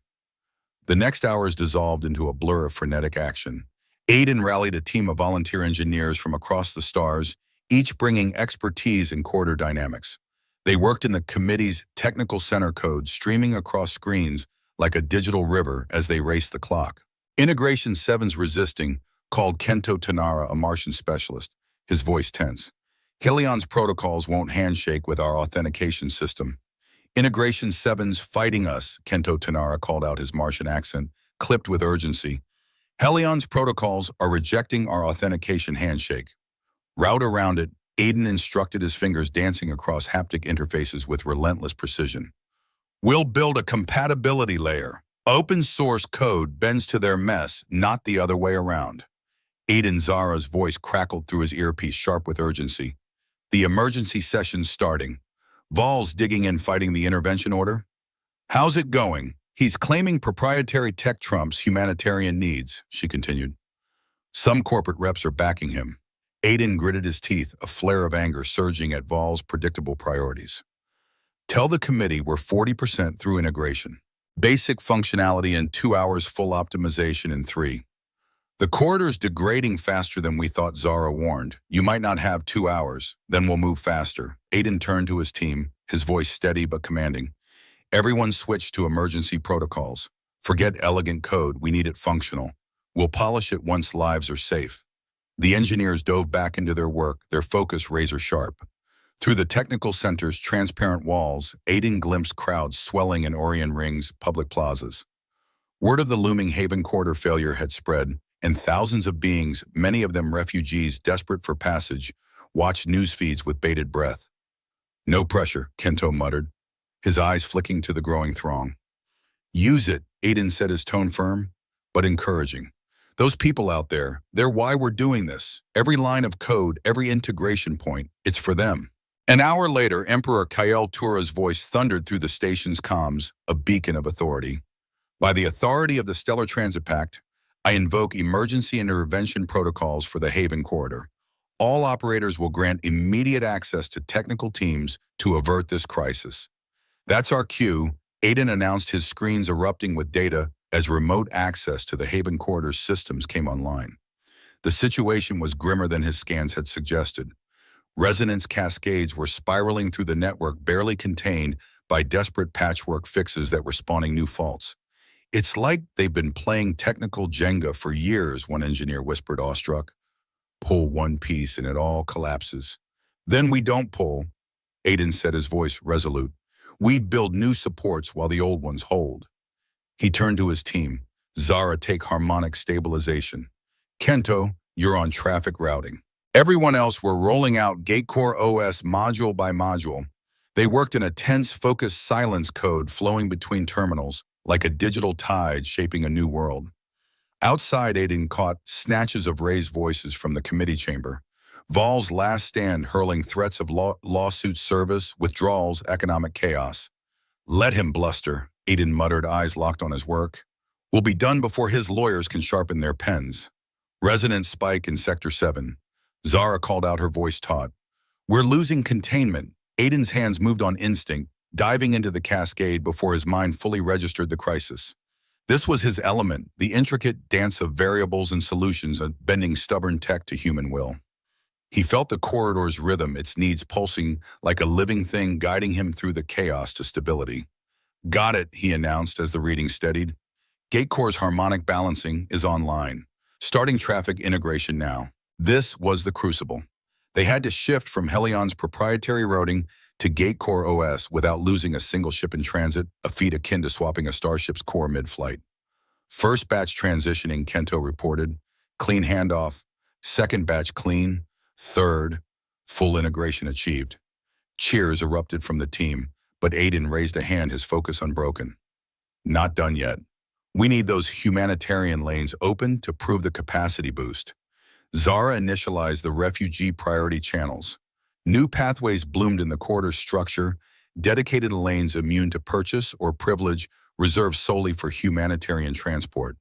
S1: The next hours dissolved into a blur of frenetic action. Aiden rallied a team of volunteer engineers from across the stars, each bringing expertise in corridor dynamics. They worked in the committee's technical center code, streaming across screens like a digital river as they raced the clock. Integration 7's resisting called Kento Tanara, a Martian specialist, his voice tense. Helion's protocols won't handshake with our authentication system. Integration 7's fighting us, Kento Tanara called out, his Martian accent clipped with urgency. Helion's protocols are rejecting our authentication handshake. Route around it, Aiden instructed, his fingers dancing across haptic interfaces with relentless precision. We'll build a compatibility layer. Open source code bends to their mess, not the other way around. Aiden Zara's voice crackled through his earpiece, sharp with urgency. The emergency session's starting. Vol's digging in, fighting the intervention order. How's it going? He's claiming proprietary tech trumps humanitarian needs, she continued. Some corporate reps are backing him. Aiden gritted his teeth, a flare of anger surging at Vol's predictable priorities. Tell the committee we're 40% through integration. Basic functionality in 2 hours, full optimization in 3. The corridor's degrading faster than we thought, Zara warned. You might not have 2 hours, then we'll move faster. Aiden turned to his team, his voice steady but commanding. Everyone switched to emergency protocols. Forget elegant code, we need it functional. We'll polish it once lives are safe. The engineers dove back into their work, their focus razor sharp. Through the technical center's transparent walls, Aiden glimpsed crowds swelling in Orion Ring's public plazas. Word of the looming Haven Quarter failure had spread, and thousands of beings, many of them refugees desperate for passage, watched news feeds with bated breath. No pressure, Kento muttered, his eyes flicking to the growing throng. Use it, Aiden said, his tone firm, but encouraging. Those people out there, they're why we're doing this. Every line of code, every integration point, it's for them. An hour later, Emperor Kael Tura's voice thundered through the station's comms, a beacon of authority. By the authority of the Stellar Transit Pact, I invoke emergency intervention protocols for the Haven Corridor. All operators will grant immediate access to technical teams to avert this crisis. That's our cue, Aiden announced, his screens erupting with data as remote access to the Haven Corridor's systems came online. The situation was grimmer than his scans had suggested. Resonance cascades were spiraling through the network, barely contained by desperate patchwork fixes that were spawning new faults. It's like they've been playing technical Jenga for years, one engineer whispered, awestruck. Pull one piece and it all collapses. Then we don't pull, Aiden said, his voice resolute. We build new supports while the old ones hold. He turned to his team. Zara, take harmonic stabilization. Kento, you're on traffic routing. Everyone else were rolling out Gatecore OS module by module. They worked in a tense, focused silence code flowing between terminals, like a digital tide shaping a new world. Outside, Aiden caught snatches of raised voices from the committee chamber. Vol's last stand hurling threats of lawsuit service, withdrawals, economic chaos. Let him bluster, Aiden muttered, eyes locked on his work. We'll be done before his lawyers can sharpen their pens. Resonance spike in Sector 7. Zara called out, her voice taut. We're losing containment. Aiden's hands moved on instinct, diving into the cascade before his mind fully registered the crisis. This was his element, the intricate dance of variables and solutions, bending stubborn tech to human will. He felt the corridor's rhythm, its needs pulsing like a living thing, guiding him through the chaos to stability. Got it, he announced as the reading steadied. Gatecore's harmonic balancing is online. Starting traffic integration now. This was the crucible. They had to shift from Helion's proprietary routing to Gatecore OS without losing a single ship in transit, a feat akin to swapping a starship's core mid-flight. First batch transitioning, Kento reported. Clean handoff. Second batch clean. Third, full integration achieved. Cheers erupted from the team, but Aiden raised a hand, his focus unbroken. Not done yet. We need those humanitarian lanes open to prove the capacity boost. Zara initialized the refugee priority channels. New pathways bloomed in the corridor's structure, dedicated lanes immune to purchase or privilege reserved solely for humanitarian transport.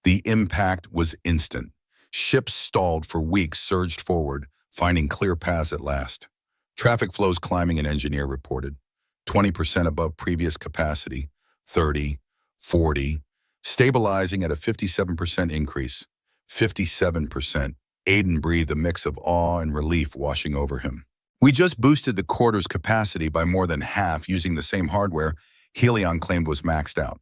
S1: The impact was instant. Ships stalled for weeks surged forward, finding clear paths at last. Traffic flows climbing, an engineer reported. 20% above previous capacity, 30, 40, stabilizing at a 57% increase. 57%. Aiden breathed, a mix of awe and relief washing over him. We just boosted the corridor's capacity by more than half using the same hardware Helion claimed was maxed out.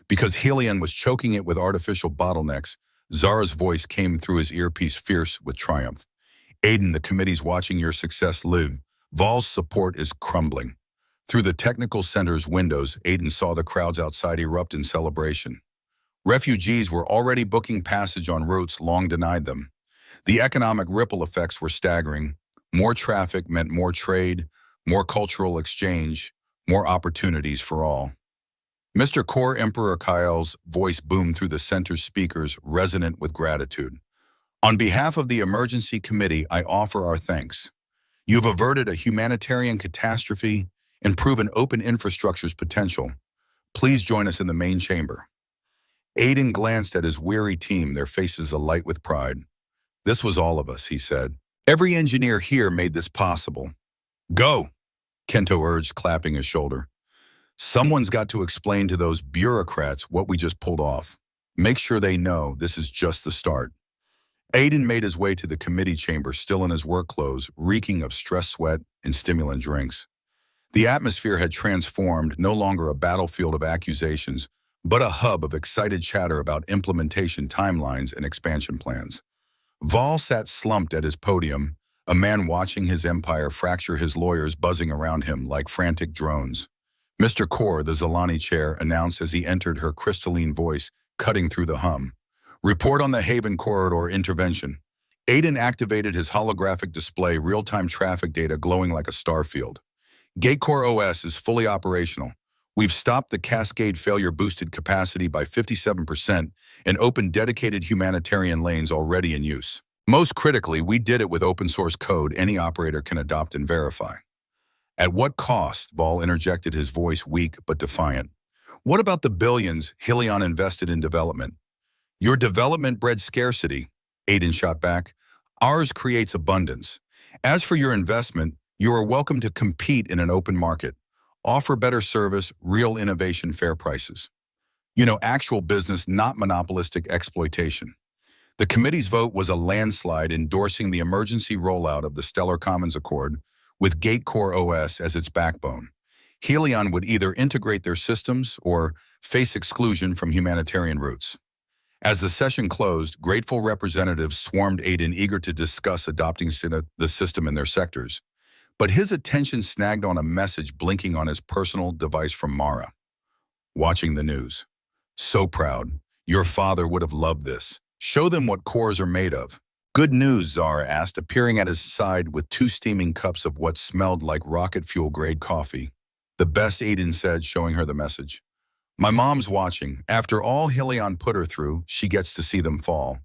S1: Because Helion was choking it with artificial bottlenecks, Zara's voice came through his earpiece, fierce with triumph. Aiden, the committee's watching your success live. Vol's support is crumbling. Through the technical center's windows, Aiden saw the crowds outside erupt in celebration. Refugees were already booking passage on routes long denied them. The economic ripple effects were staggering. More traffic meant more trade, more cultural exchange, more opportunities for all. Mr. Core Emperor Kyle's voice boomed through the center's speakers, resonant with gratitude. On behalf of the emergency committee, I offer our thanks. You've averted a humanitarian catastrophe and proven open infrastructure's potential. Please join us in the main chamber. Aiden glanced at his weary team, their faces alight with pride. This was all of us, he said. Every engineer here made this possible. Go, Kento urged, clapping his shoulder. Someone's got to explain to those bureaucrats what we just pulled off. Make sure they know this is just the start. Aiden made his way to the committee chamber, still in his work clothes, reeking of stress sweat and stimulant drinks. The atmosphere had transformed, no longer a battlefield of accusations, but a hub of excited chatter about implementation timelines and expansion plans. Vol sat slumped at his podium, a man watching his empire fracture, his lawyers buzzing around him like frantic drones. Mr. Kaur, the Zalani chair, announced as he entered, her crystalline voice cutting through the hum. Report on the Haven Corridor intervention. Aiden activated his holographic display, real-time traffic data glowing like a star field. Gatecore OS is fully operational. We've stopped the cascade failure, boosted capacity by 57%, and opened dedicated humanitarian lanes already in use. Most critically, we did it with open source code any operator can adopt and verify. At what cost? Vol interjected, his voice weak but defiant. What about the billions Helion invested in development? Your development bred scarcity, Aiden shot back. Ours creates abundance. As for your investment, you are welcome to compete in an open market. Offer better service, real innovation, fair prices. Actual business, not monopolistic exploitation. The committee's vote was a landslide, endorsing the emergency rollout of the Stellar Commons Accord with Gatecore OS as its backbone. Helion would either integrate their systems or face exclusion from humanitarian routes. As the session closed, grateful representatives swarmed Aiden, eager to discuss adopting the system in their sectors. But his attention snagged on a message blinking on his personal device from Mara. Watching the news. So proud. Your father would have loved this. Show them what cores are made of. Good news, Zara asked, appearing at his side with 2 steaming cups of what smelled like rocket fuel-grade coffee. The best, Aiden said, showing her the message. My mom's watching. After all Helion put her through, she gets to see them fall.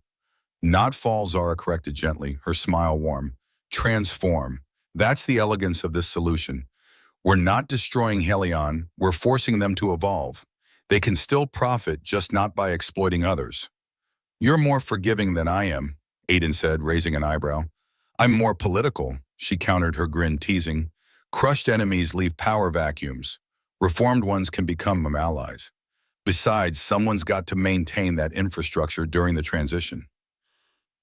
S1: Not fall, Zara corrected gently, her smile warm. Transform. That's the elegance of this solution. We're not destroying Helion, we're forcing them to evolve. They can still profit, just not by exploiting others. You're more forgiving than I am, Aiden said, raising an eyebrow. I'm more political, she countered, her grin teasing. Crushed enemies leave power vacuums. Reformed ones can become allies. Besides, someone's got to maintain that infrastructure during the transition.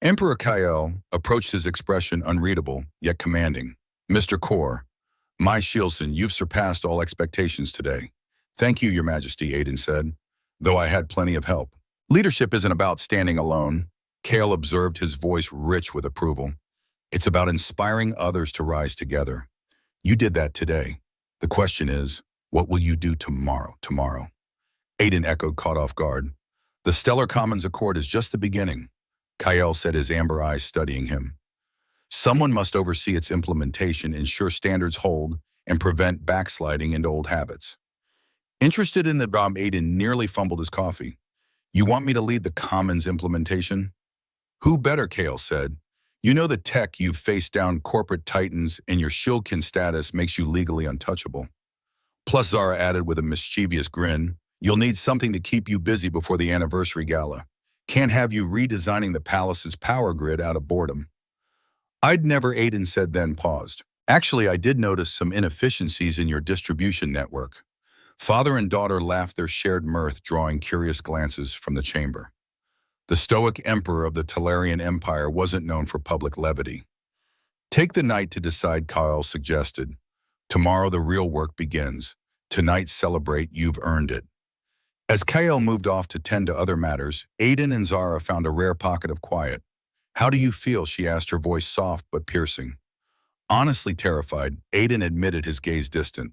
S1: Emperor Kael approached, his expression unreadable, yet commanding. Mr. Kaur, my Shielson, you've surpassed all expectations today. Thank you, Your Majesty, Aiden said, though I had plenty of help. Leadership isn't about standing alone, Kael observed, his voice rich with approval. It's about inspiring others to rise together. You did that today. The question is, what will you do tomorrow? Aiden echoed, caught off guard. The Stellar Commons Accord is just the beginning, Kael said, his amber eyes studying him. Someone must oversee its implementation, ensure standards hold, and prevent backsliding into old habits. Interested in the bomb, Aiden nearly fumbled his coffee. You want me to lead the Commons implementation? Who better, Kael said. You know the tech, you've faced down corporate titans, and your shieldkin status makes you legally untouchable. Plus, Zara added with a mischievous grin, you'll need something to keep you busy before the anniversary gala. Can't have you redesigning the palace's power grid out of boredom. I'd never, Aiden said, then paused. Actually, I did notice some inefficiencies in your distribution network. Father and daughter laughed their shared mirth, drawing curious glances from the chamber. The stoic emperor of the Talarian Empire wasn't known for public levity. Take the night to decide, Kael suggested. Tomorrow the real work begins. Tonight celebrate, you've earned it. As Kael moved off to tend to other matters, Aiden and Zara found a rare pocket of quiet. How do you feel? She asked, her voice soft but piercing. Honestly terrified, Aiden admitted, his gaze distant.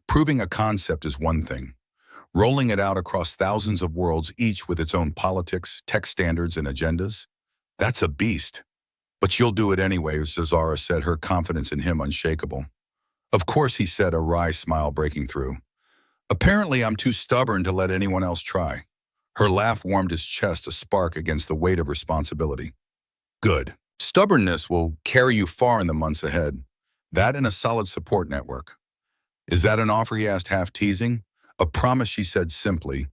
S1: Proving a concept is one thing. Rolling it out across thousands of worlds, each with its own politics, tech standards, and agendas? That's a beast. But you'll do it anyway, Zara said, her confidence in him unshakable. Of course, he said, a wry smile breaking through. Apparently, I'm too stubborn to let anyone else try. Her laugh warmed his chest, a spark against the weight of responsibility. Good. Stubbornness will carry you far in the months ahead. That and a solid support network. Is that an offer, he asked, half teasing? A promise, she said simply,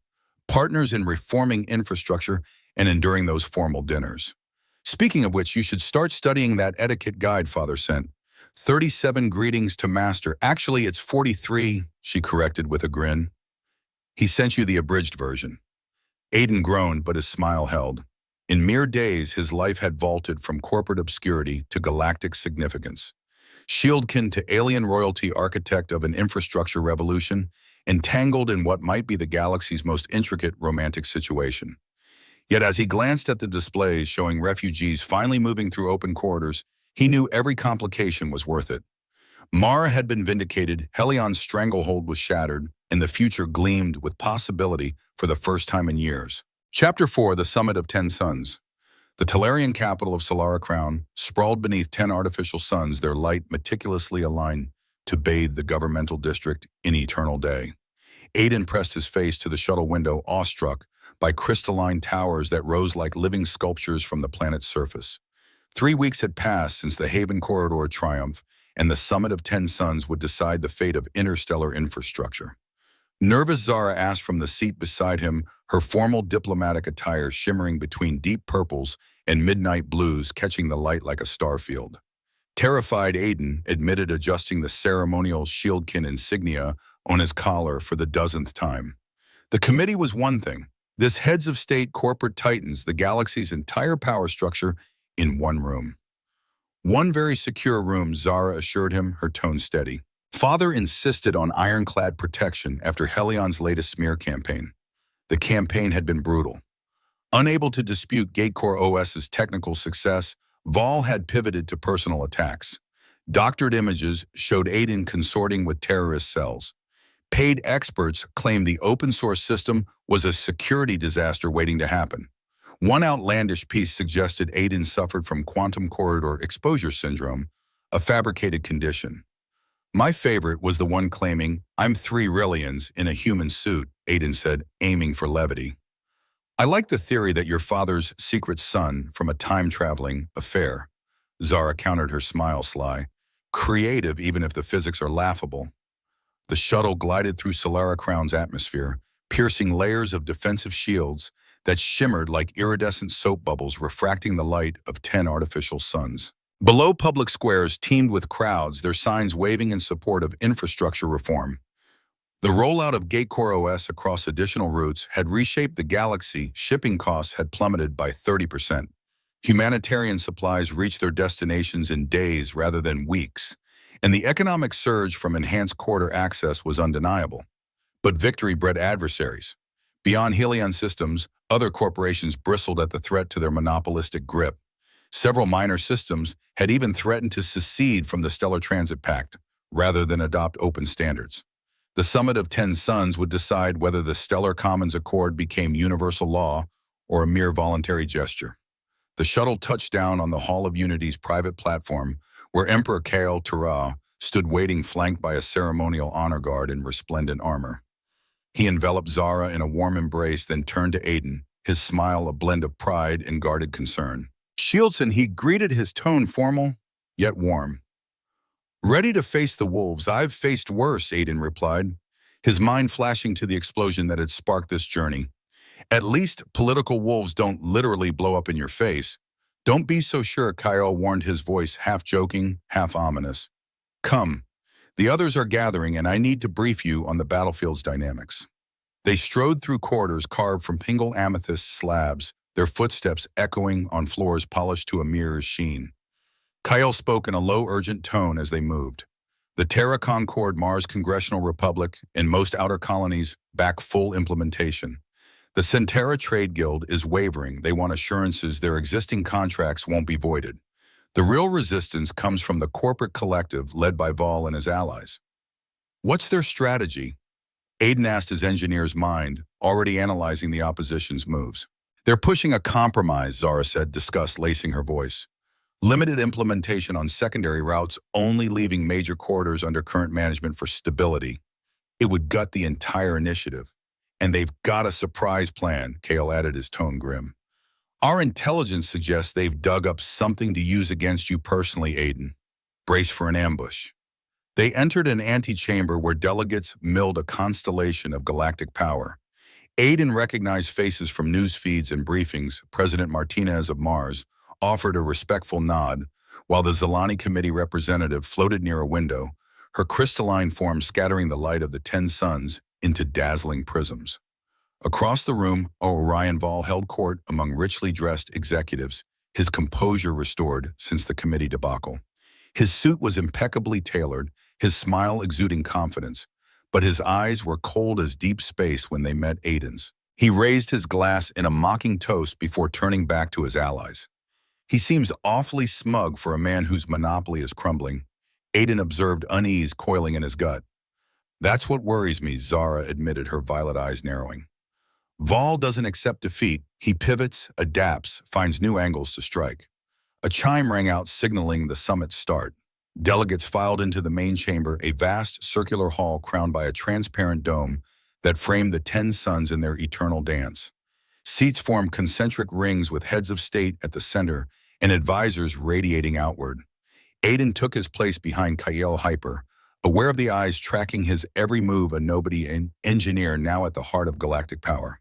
S1: partners in reforming infrastructure and enduring those formal dinners. Speaking of which, you should start studying that etiquette guide Father sent. 37 greetings to master. Actually, it's 43, she corrected with a grin. He sent you the abridged version. Aiden groaned, but his smile held. In mere days, his life had vaulted from corporate obscurity to galactic significance. Shieldkin to alien royalty, architect of an infrastructure revolution, entangled in what might be the galaxy's most intricate romantic situation. Yet as he glanced at the displays showing refugees finally moving through open corridors, he knew every complication was worth it. Mara had been vindicated, Helion's stranglehold was shattered, and the future gleamed with possibility for the first time in years. Chapter 4, The Summit of 10 Suns. The Talarian capital of Solara Crown sprawled beneath 10 artificial suns, their light meticulously aligned to bathe the governmental district in eternal day. Aiden pressed his face to the shuttle window, awestruck by crystalline towers that rose like living sculptures from the planet's surface. 3 weeks had passed since the Haven Corridor triumph, and the Summit of 10 Suns would decide the fate of interstellar infrastructure. Nervous Zara asked from the seat beside him, her formal diplomatic attire shimmering between deep purples and midnight blues, catching the light like a starfield. Terrified, Aiden admitted adjusting the ceremonial shieldkin insignia on his collar for the dozenth time. The committee was one thing. This heads of state corporate titans, the galaxy's entire power structure, in one room. One very secure room, Zara assured him, her tone steady. Father insisted on ironclad protection after Helion's latest smear campaign. The campaign had been brutal. Unable to dispute Gatecore OS's technical success, Vol had pivoted to personal attacks. Doctored images showed Aiden consorting with terrorist cells. Paid experts claimed the open-source system was a security disaster waiting to happen. One outlandish piece suggested Aiden suffered from quantum corridor exposure syndrome, a fabricated condition. My favorite was the one claiming, "I'm 3 Rillians in a human suit," Aiden said, aiming for levity. "I like the theory that your father's secret son from a time-traveling affair." Zara countered, her smile sly. "Creative even if the physics are laughable." The shuttle glided through Solara Crown's atmosphere, piercing layers of defensive shields that shimmered like iridescent soap bubbles refracting the light of 10 artificial suns. Below, public squares teemed with crowds, their signs waving in support of infrastructure reform. The rollout of Gatecore OS across additional routes had reshaped the galaxy. Shipping costs had plummeted by 30%. Humanitarian supplies reached their destinations in days rather than weeks, and the economic surge from enhanced corridor access was undeniable. But victory bred adversaries. Beyond Helion systems, other corporations bristled at the threat to their monopolistic grip. Several minor systems had even threatened to secede from the Stellar Transit Pact, rather than adopt open standards. The Summit of 10 Suns would decide whether the Stellar Commons Accord became universal law or a mere voluntary gesture. The shuttle touched down on the Hall of Unity's private platform, where Emperor Kael Tara stood waiting, flanked by a ceremonial honor guard in resplendent armor. He enveloped Zara in a warm embrace, then turned to Aiden, his smile a blend of pride and guarded concern. "Shieldson," he greeted, his tone formal, yet warm. "Ready to face the wolves? I've faced worse," Aiden replied, his mind flashing to the explosion that had sparked this journey. "At least political wolves don't literally blow up in your face." "Don't be so sure," Kyle warned, his voice half joking, half ominous. "Come. The others are gathering, and I need to brief you on the battlefield's dynamics." They strode through corridors carved from pingle amethyst slabs, their footsteps echoing on floors polished to a mirror's sheen. Kyle spoke in a low, urgent tone as they moved. "The Terra Concord Mars Congressional Republic and most outer colonies back full implementation. The Centera Trade Guild is wavering. They want assurances their existing contracts won't be voided. The real resistance comes from the corporate collective led by Vol and his allies." "What's their strategy?" Aiden asked, his engineer's mind already analyzing the opposition's moves. "They're pushing a compromise," Zara said, disgust lacing her voice. "Limited implementation on secondary routes, only leaving major corridors under current management for stability. It would gut the entire initiative. And they've got a surprise plan," Kale added, his tone grim. "Our intelligence suggests they've dug up something to use against you personally, Aiden. Brace for an ambush." They entered an antechamber where delegates milled a constellation of galactic power. Aiden recognized faces from news feeds and briefings. President Martinez of Mars offered a respectful nod, while the Zelani committee representative floated near a window, her crystalline form scattering the light of the 10 suns into dazzling prisms. Across the room, Orion Vall held court among richly dressed executives, his composure restored since the committee debacle. His suit was impeccably tailored, his smile exuding confidence, but his eyes were cold as deep space when they met Aiden's. He raised his glass in a mocking toast before turning back to his allies. He seems awfully smug for a man whose monopoly is crumbling. Aiden observed unease coiling in his gut. That's what worries me, Zara admitted, her violet eyes narrowing. Vall doesn't accept defeat. He pivots, adapts, finds new angles to strike. A chime rang out signaling the summit's start. Delegates filed into the main chamber, a vast circular hall crowned by a transparent dome that framed the 10 suns in their eternal dance. Seats formed concentric rings with heads of state at the center and advisors radiating outward. Aiden took his place behind Kyle Hyper, aware of the eyes tracking his every move, a nobody engineer now at the heart of galactic power.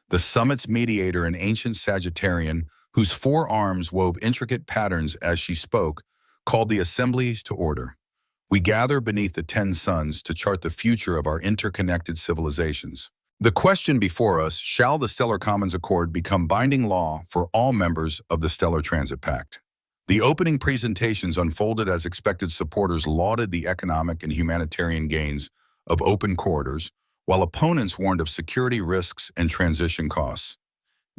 S1: The summit's mediator, an ancient Sagittarian whose 4 arms wove intricate patterns as she spoke, called the assemblies to order. We gather beneath the 10 suns to chart the future of our interconnected civilizations. The question before us, shall the Stellar Commons Accord become binding law for all members of the Stellar Transit Pact? The opening presentations unfolded as expected. Supporters lauded the economic and humanitarian gains of open corridors, while opponents warned of security risks and transition costs.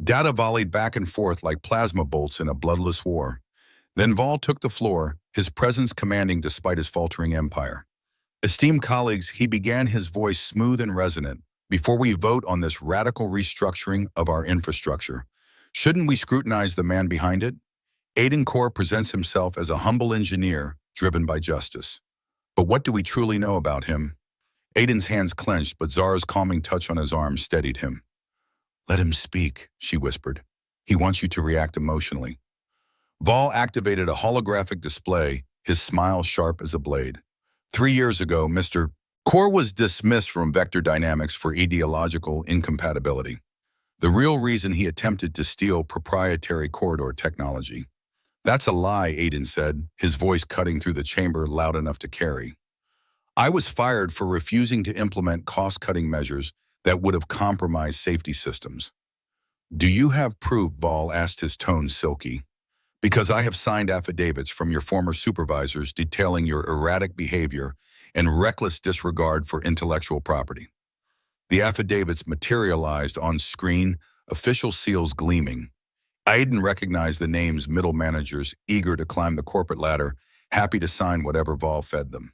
S1: Data volleyed back and forth like plasma bolts in a bloodless war. Then Vall took the floor, his presence commanding despite his faltering empire. Esteemed colleagues, he began, his voice smooth and resonant. Before we vote on this radical restructuring of our infrastructure, shouldn't we scrutinize the man behind it? Aiden Core presents himself as a humble engineer driven by justice. But what do we truly know about him? Aiden's hands clenched, but Zara's calming touch on his arm steadied him. Let him speak, she whispered. He wants you to react emotionally. Vall activated a holographic display, his smile sharp as a blade. 3 years ago, Mr. Core was dismissed from Vector Dynamics for ideological incompatibility. The real reason he attempted to steal proprietary corridor technology. That's a lie, Aiden said, his voice cutting through the chamber loud enough to carry. I was fired for refusing to implement cost-cutting measures that would have compromised safety systems. Do you have proof? Vall asked, his tone silky. Because I have signed affidavits from your former supervisors detailing your erratic behavior and reckless disregard for intellectual property. The affidavits materialized on screen, official seals gleaming. Aiden recognized the names, middle managers eager to climb the corporate ladder, happy to sign whatever Vall fed them.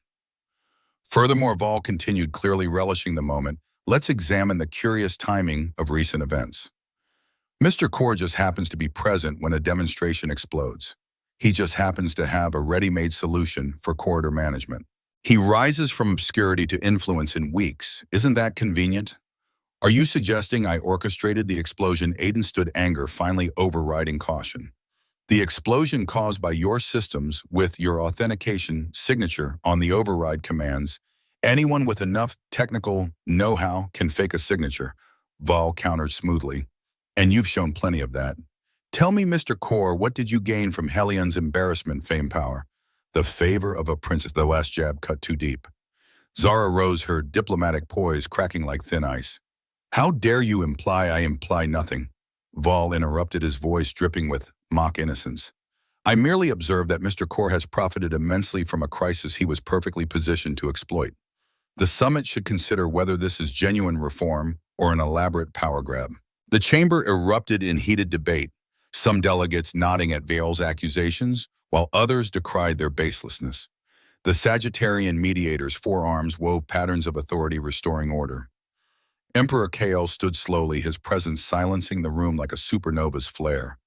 S1: Furthermore, Vall continued, clearly relishing the moment, let's examine the curious timing of recent events. Mr. Core just happens to be present when a demonstration explodes. He just happens to have a ready-made solution for corridor management. He rises from obscurity to influence in weeks. Isn't that convenient? Are you suggesting I orchestrated the explosion? Aiden stood, anger finally overriding caution. The explosion caused by your systems with your authentication signature on the override commands. Anyone with enough technical know-how can fake a signature, Vall countered smoothly. And you've shown plenty of that. Tell me, Mr. Core, what did you gain from Helion's embarrassment, fame, power? The favor of a princess. The last jab cut too deep. Zara rose, her diplomatic poise cracking like thin ice. How dare you imply I imply nothing? Vall interrupted, his voice dripping with mock innocence. I merely observed that Mr. Core has profited immensely from a crisis he was perfectly positioned to exploit. The summit should consider whether this is genuine reform or an elaborate power grab. The chamber erupted in heated debate, some delegates nodding at Vall's accusations, while others decried their baselessness. The Sagittarian mediator's forearms wove patterns of authority, restoring order. Emperor Kale stood slowly, his presence silencing the room like a supernova's flare.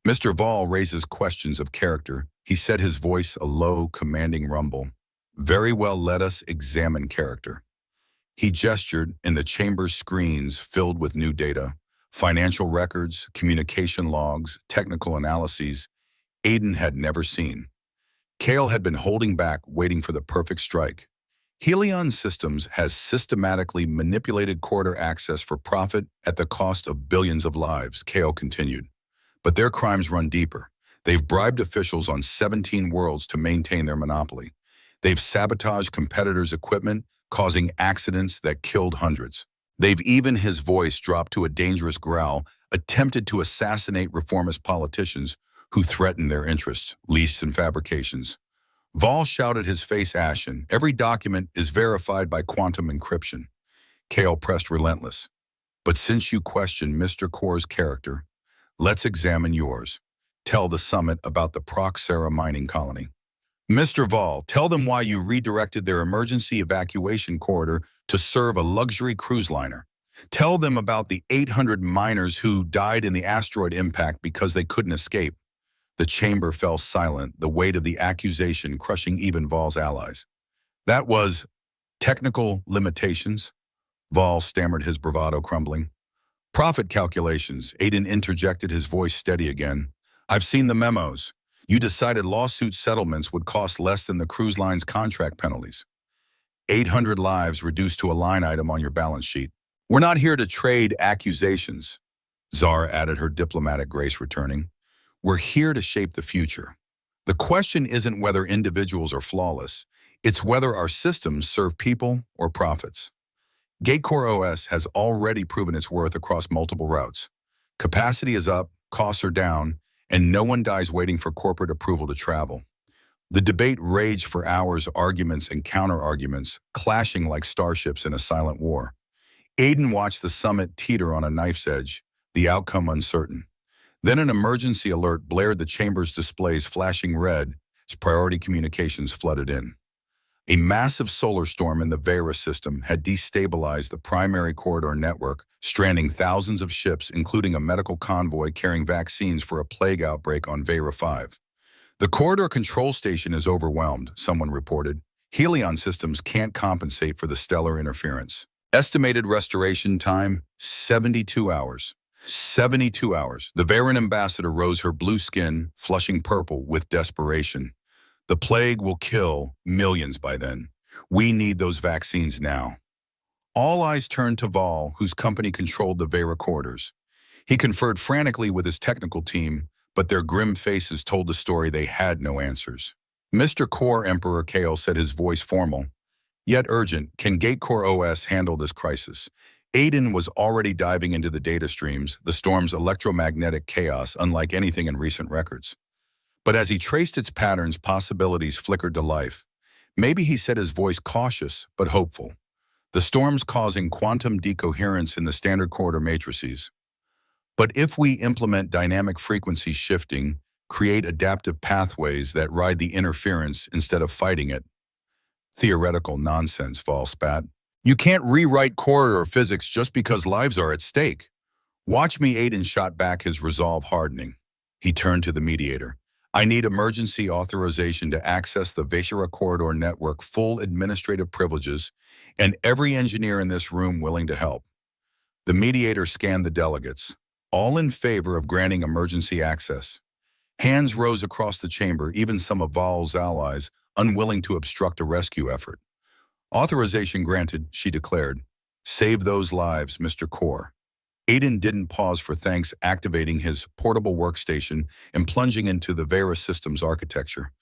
S1: Mr. Vall raises questions of character. He said, his voice a low, commanding rumble. Very well, let us examine character. He gestured, and the chamber's screens filled with new data. Financial records, communication logs, technical analyses Aiden had never seen. Kale had been holding back, waiting for the perfect strike. Helion Systems has systematically manipulated corridor access for profit at the cost of billions of lives, Kale continued. But their crimes run deeper. They've bribed officials on 17 worlds to maintain their monopoly. They've sabotaged competitors' equipment, causing accidents that killed hundreds. They've even, his voice dropped to a dangerous growl, attempted to assassinate reformist politicians who threatened their interests, leases and fabrications. Vol shouted, his face ashen. Every document is verified by quantum encryption. Kale pressed relentless. But since you question Mr. Core's character, let's examine yours. Tell the summit about the Proxera mining colony. Mr. Vol, tell them why you redirected their emergency evacuation corridor to serve a luxury cruise liner. Tell them about the 800 miners who died in the asteroid impact because they couldn't escape. The chamber fell silent, the weight of the accusation crushing even Vol's allies. That was technical limitations, Vol stammered, his bravado crumbling. Profit calculations, Aiden interjected, his voice steady again. I've seen the memos. You decided lawsuit settlements would cost less than the cruise line's contract penalties. 800 lives reduced to a line item on your balance sheet. We're not here to trade accusations, Zara added, her diplomatic grace returning. We're here to shape the future. The question isn't whether individuals are flawless. It's whether our systems serve people or profits. Gatecore OS has already proven its worth across multiple routes. Capacity is up, costs are down, and no one dies waiting for corporate approval to travel. The debate raged for hours, arguments and counter-arguments, clashing like starships in a silent war. Aiden watched the summit teeter on a knife's edge, the outcome uncertain. Then an emergency alert blared, the chamber's displays flashing red as priority communications flooded in. A massive solar storm in the Vera system had destabilized the primary corridor network, stranding thousands of ships, including a medical convoy carrying vaccines for a plague outbreak on Vera 5. The corridor control station is overwhelmed, someone reported. Helion Systems can't compensate for the stellar interference. Estimated restoration time, 72 hours. 72 hours. The Veran ambassador rose, her blue skin flushing purple with desperation. The plague will kill millions by then. We need those vaccines now. All eyes turned to Vol, whose company controlled the Vera corridors. He conferred frantically with his technical team, but their grim faces told the story they had no answers. Mr. Core, Emperor Kale said, his voice formal, yet urgent, can Gatecore OS handle this crisis? Aiden was already diving into the data streams, the storm's electromagnetic chaos unlike anything in recent records. But as he traced its patterns, possibilities flickered to life. Maybe, he said, his voice cautious but hopeful. The storm's causing quantum decoherence in the standard corridor matrices. But if we implement dynamic frequency shifting, create adaptive pathways that ride the interference instead of fighting it. Theoretical nonsense, Vol spat. You can't rewrite corridor physics just because lives are at stake. Watch me, Aiden shot back, his resolve hardening. He turned to the mediator. I need emergency authorization to access the Vesera corridor network, full administrative privileges, and every engineer in this room willing to help. The mediator scanned the delegates, all in favor of granting emergency access. Hands rose across the chamber, even some of Vol's allies, unwilling to obstruct a rescue effort. Authorization granted, she declared. Save those lives, Mr. Core. Aiden didn't pause for thanks, activating his portable workstation and plunging into the Vera system's architecture.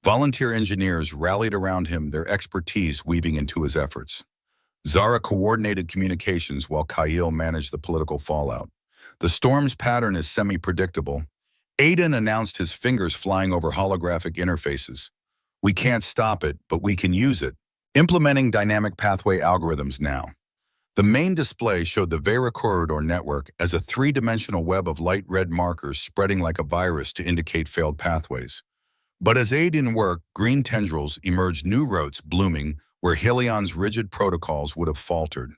S1: Volunteer engineers rallied around him, their expertise weaving into his efforts. Zara coordinated communications while Kyle managed the political fallout. The storm's pattern is semi-predictable. Aiden announced, his fingers flying over holographic interfaces. We can't stop it, but we can use it. Implementing dynamic pathway algorithms now. The main display showed the Vera corridor network as a three-dimensional web of light red markers spreading like a virus to indicate failed pathways. But as Aiden worked, green tendrils emerged, new routes blooming where Helion's rigid protocols would have faltered.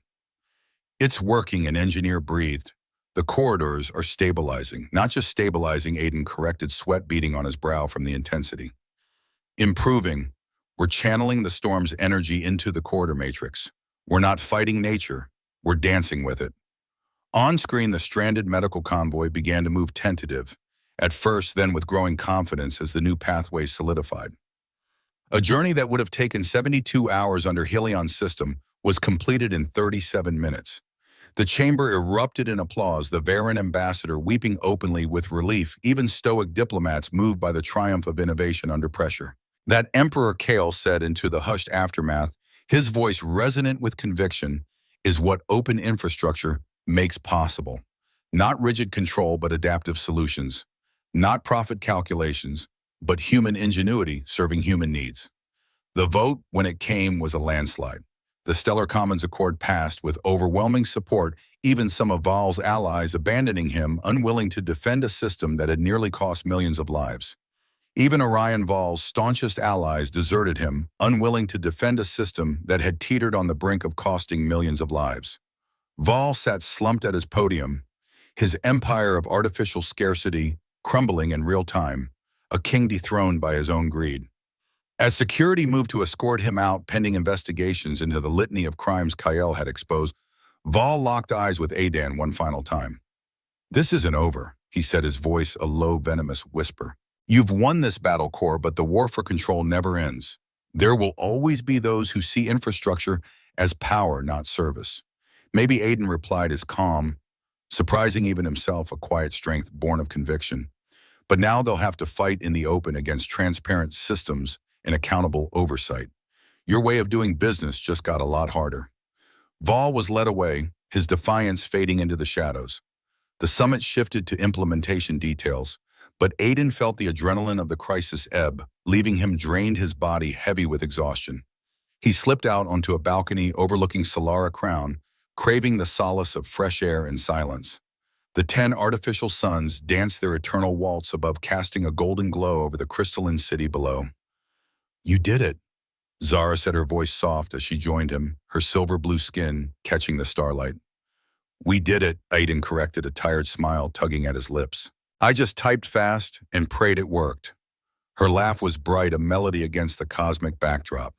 S1: It's working, an engineer breathed. The corridors are stabilizing. Not just stabilizing, Aiden corrected, sweat beading on his brow from the intensity. Improving. We're channeling the storm's energy into the corridor matrix. We're not fighting nature, we're dancing with it. On screen, the stranded medical convoy began to move, tentative, at first, then with growing confidence as the new pathways solidified. A journey that would have taken 72 hours under Helion's system was completed in 37 minutes. The chamber erupted in applause, the Varan ambassador weeping openly with relief, even stoic diplomats moved by the triumph of innovation under pressure. That Emperor Kale said into the hushed aftermath, his voice resonant with conviction, is what open infrastructure makes possible. Not rigid control, but adaptive solutions. Not profit calculations, but human ingenuity serving human needs. The vote, when it came, was a landslide. The Stellar Commons Accord passed with overwhelming support, even some of Val's allies abandoning him, unwilling to defend a system that had nearly cost millions of lives. Even Orion Val's staunchest allies deserted him, unwilling to defend a system that had teetered on the brink of costing millions of lives. Val sat slumped at his podium, his empire of artificial scarcity crumbling in real time, a king dethroned by his own greed. As security moved to escort him out pending investigations into the litany of crimes Kyle had exposed, Val locked eyes with Adan one final time. "This isn't over," he said, his voice a low, venomous whisper. "You've won this battle, Core, but the war for control never ends. There will always be those who see infrastructure as power, not service." Maybe Adan replied as calm, surprising even himself, a quiet strength born of conviction. But now they'll have to fight in the open against transparent systems and accountable oversight. Your way of doing business just got a lot harder. Val was led away, his defiance fading into the shadows. The summit shifted to implementation details, but Adan felt the adrenaline of the crisis ebb, leaving him drained, his body heavy with exhaustion. He slipped out onto a balcony overlooking Solara Crown, craving the solace of fresh air and silence. The 10 artificial suns danced their eternal waltz above, casting a golden glow over the crystalline city below. "You did it," Zara said, her voice soft as she joined him, her silver blue skin catching the starlight. "We did it," Adan corrected, a tired smile tugging at his lips. "I just typed fast and prayed it worked." Her laugh was bright, a melody against the cosmic backdrop.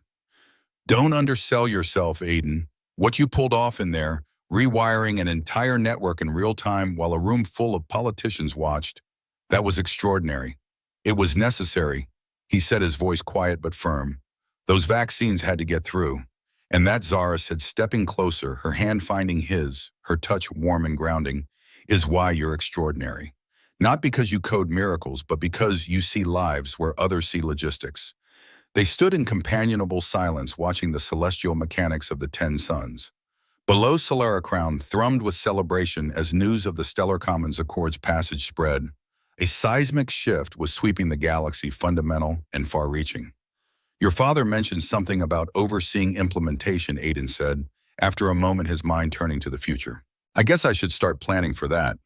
S1: "Don't undersell yourself, Adan. What you pulled off in there, rewiring an entire network in real time while a room full of politicians watched, that was extraordinary. It was necessary," he said, his voice quiet but firm. "Those vaccines had to get through." "And that," Zara said, stepping closer, her hand finding his, her touch warm and grounding, "is why you're extraordinary. Not because you code miracles, but because you see lives where others see logistics." They stood in companionable silence, watching the celestial mechanics of the 10 suns. Below, Solara Crown thrummed with celebration as news of the Stellar Commons Accord's passage spread. A seismic shift was sweeping the galaxy, fundamental and far-reaching. "Your father mentioned something about overseeing implementation," Adan said, after a moment, his mind turning to the future. "I guess I should start planning for that."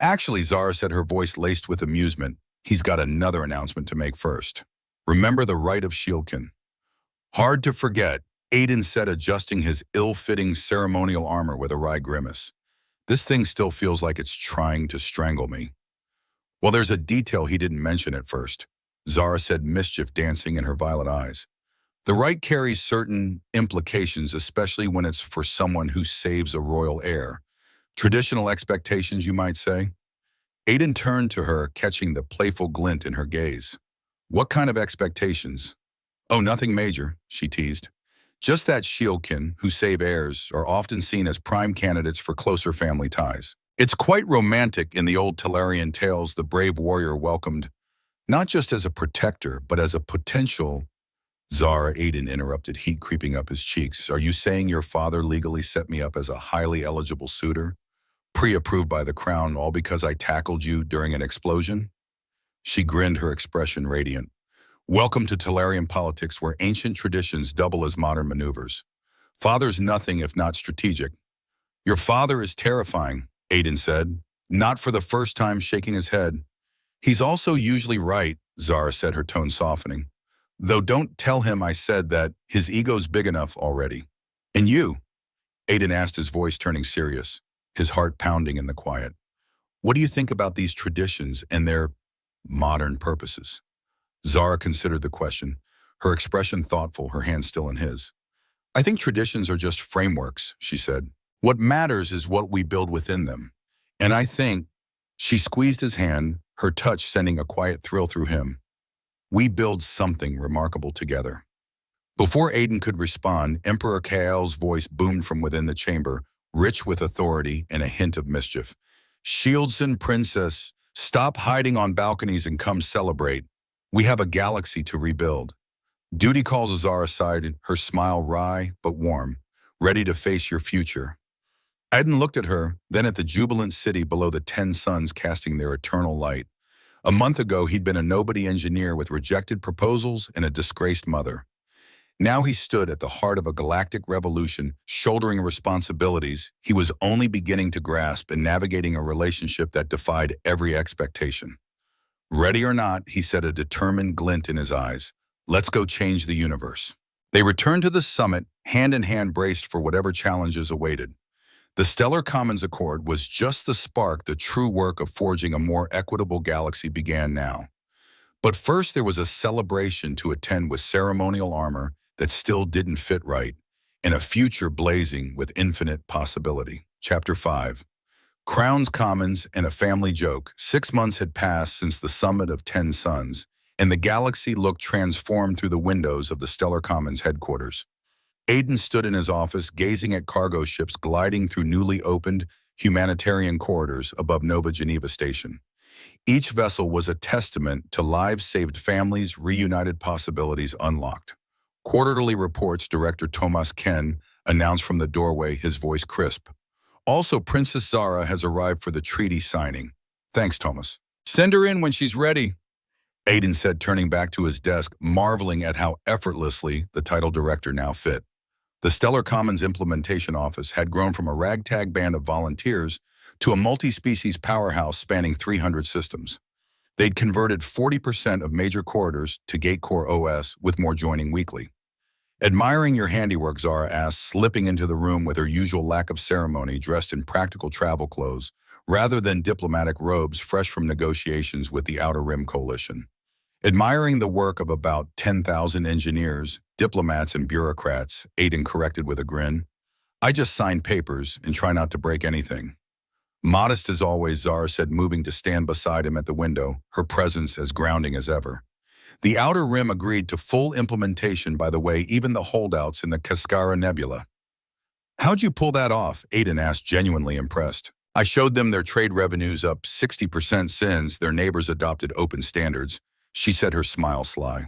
S1: "Actually," Zara said, her voice laced with amusement, "he's got another announcement to make first. Remember the rite of Shieldkin?" "Hard to forget," Adan said, adjusting his ill-fitting ceremonial armor with a wry grimace. "This thing still feels like it's trying to strangle me." "Well, there's a detail he didn't mention at first," Zara said, mischief dancing in her violet eyes. "The rite carries certain implications, especially when it's for someone who saves a royal heir. Traditional expectations, you might say." Adan turned to her, catching the playful glint in her gaze. "What kind of expectations?" "Oh, nothing major," she teased. "Just that Shieldkin, who save heirs, are often seen as prime candidates for closer family ties. It's quite romantic in the old Telarian tales. The brave warrior welcomed not just as a protector, but as a potential—" "Zara," Adan interrupted, heat creeping up his cheeks. "Are you saying your father legally set me up as a highly eligible suitor, pre-approved by the crown, all because I tackled you during an explosion?" She grinned, her expression radiant. "Welcome to Telarian politics, where ancient traditions double as modern maneuvers. Father's nothing if not strategic." "Your father is terrifying," Adan said, not for the first time shaking his head. "He's also usually right," Zara said, her tone softening. "Though don't tell him I said that. His ego's big enough already." "And you?" Adan asked, his voice turning serious, his heart pounding in the quiet. "What do you think about these traditions and their modern purposes?" Zara considered the question, her expression thoughtful, her hand still in his. "I think traditions are just frameworks," she said. "What matters is what we build within them. And I think—" She squeezed his hand, her touch sending a quiet thrill through him. We build something remarkable together. Before Aiden could respond, Emperor Kael's voice boomed from within the chamber, rich with authority and a hint of mischief. Shieldson, princess, stop hiding on balconies and come celebrate. We have a galaxy to rebuild. Duty calls Azara aside, her smile wry but warm, ready to face your future. Aiden looked at her, then at the jubilant city below the 10 suns casting their eternal light. A month ago, he'd been a nobody engineer with rejected proposals and a disgraced mother. Now he stood at the heart of a galactic revolution, shouldering responsibilities he was only beginning to grasp and navigating a relationship that defied every expectation. Ready or not, he said, a determined glint in his eyes. Let's go change the universe. They returned to the summit, hand in hand braced for whatever challenges awaited. The Stellar Commons Accord was just the spark. The true work of forging a more equitable galaxy began now. But first there was a celebration to attend with ceremonial armor that still didn't fit right, and a future blazing with infinite possibility. Chapter 5. Crowns, Commons, and a Family Joke. 6 months had passed since the summit of 10 suns, and the galaxy looked transformed through the windows of the Stellar Commons headquarters. Aiden stood in his office, gazing at cargo ships gliding through newly opened humanitarian corridors above Nova Geneva Station. Each vessel was a testament to lives saved, families reunited, possibilities unlocked. Quarterly reports, Director Thomas Ken announced from the doorway, his voice crisp. Also, Princess Zara has arrived for the treaty signing. Thanks, Thomas. Send her in when she's ready, Aiden said, turning back to his desk, marveling at how effortlessly the title director now fit. The Stellar Commons Implementation Office had grown from a ragtag band of volunteers to a multi-species powerhouse spanning 300 systems. They'd converted 40% of major corridors to Gatecore OS, with more joining weekly. Admiring your handiwork, Zara asked, slipping into the room with her usual lack of ceremony, dressed in practical travel clothes, rather than diplomatic robes fresh from negotiations with the Outer Rim Coalition. Admiring the work of about 10,000 engineers, diplomats, and bureaucrats, Aiden corrected with a grin. I just sign papers and try not to break anything. Modest as always, Zara said, moving to stand beside him at the window, her presence as grounding as ever. The Outer Rim agreed to full implementation, by the way, even the holdouts in the Cascara Nebula. How'd you pull that off? Aiden asked, genuinely impressed. I showed them their trade revenues up 60% since their neighbors adopted open standards, she said, her smile sly.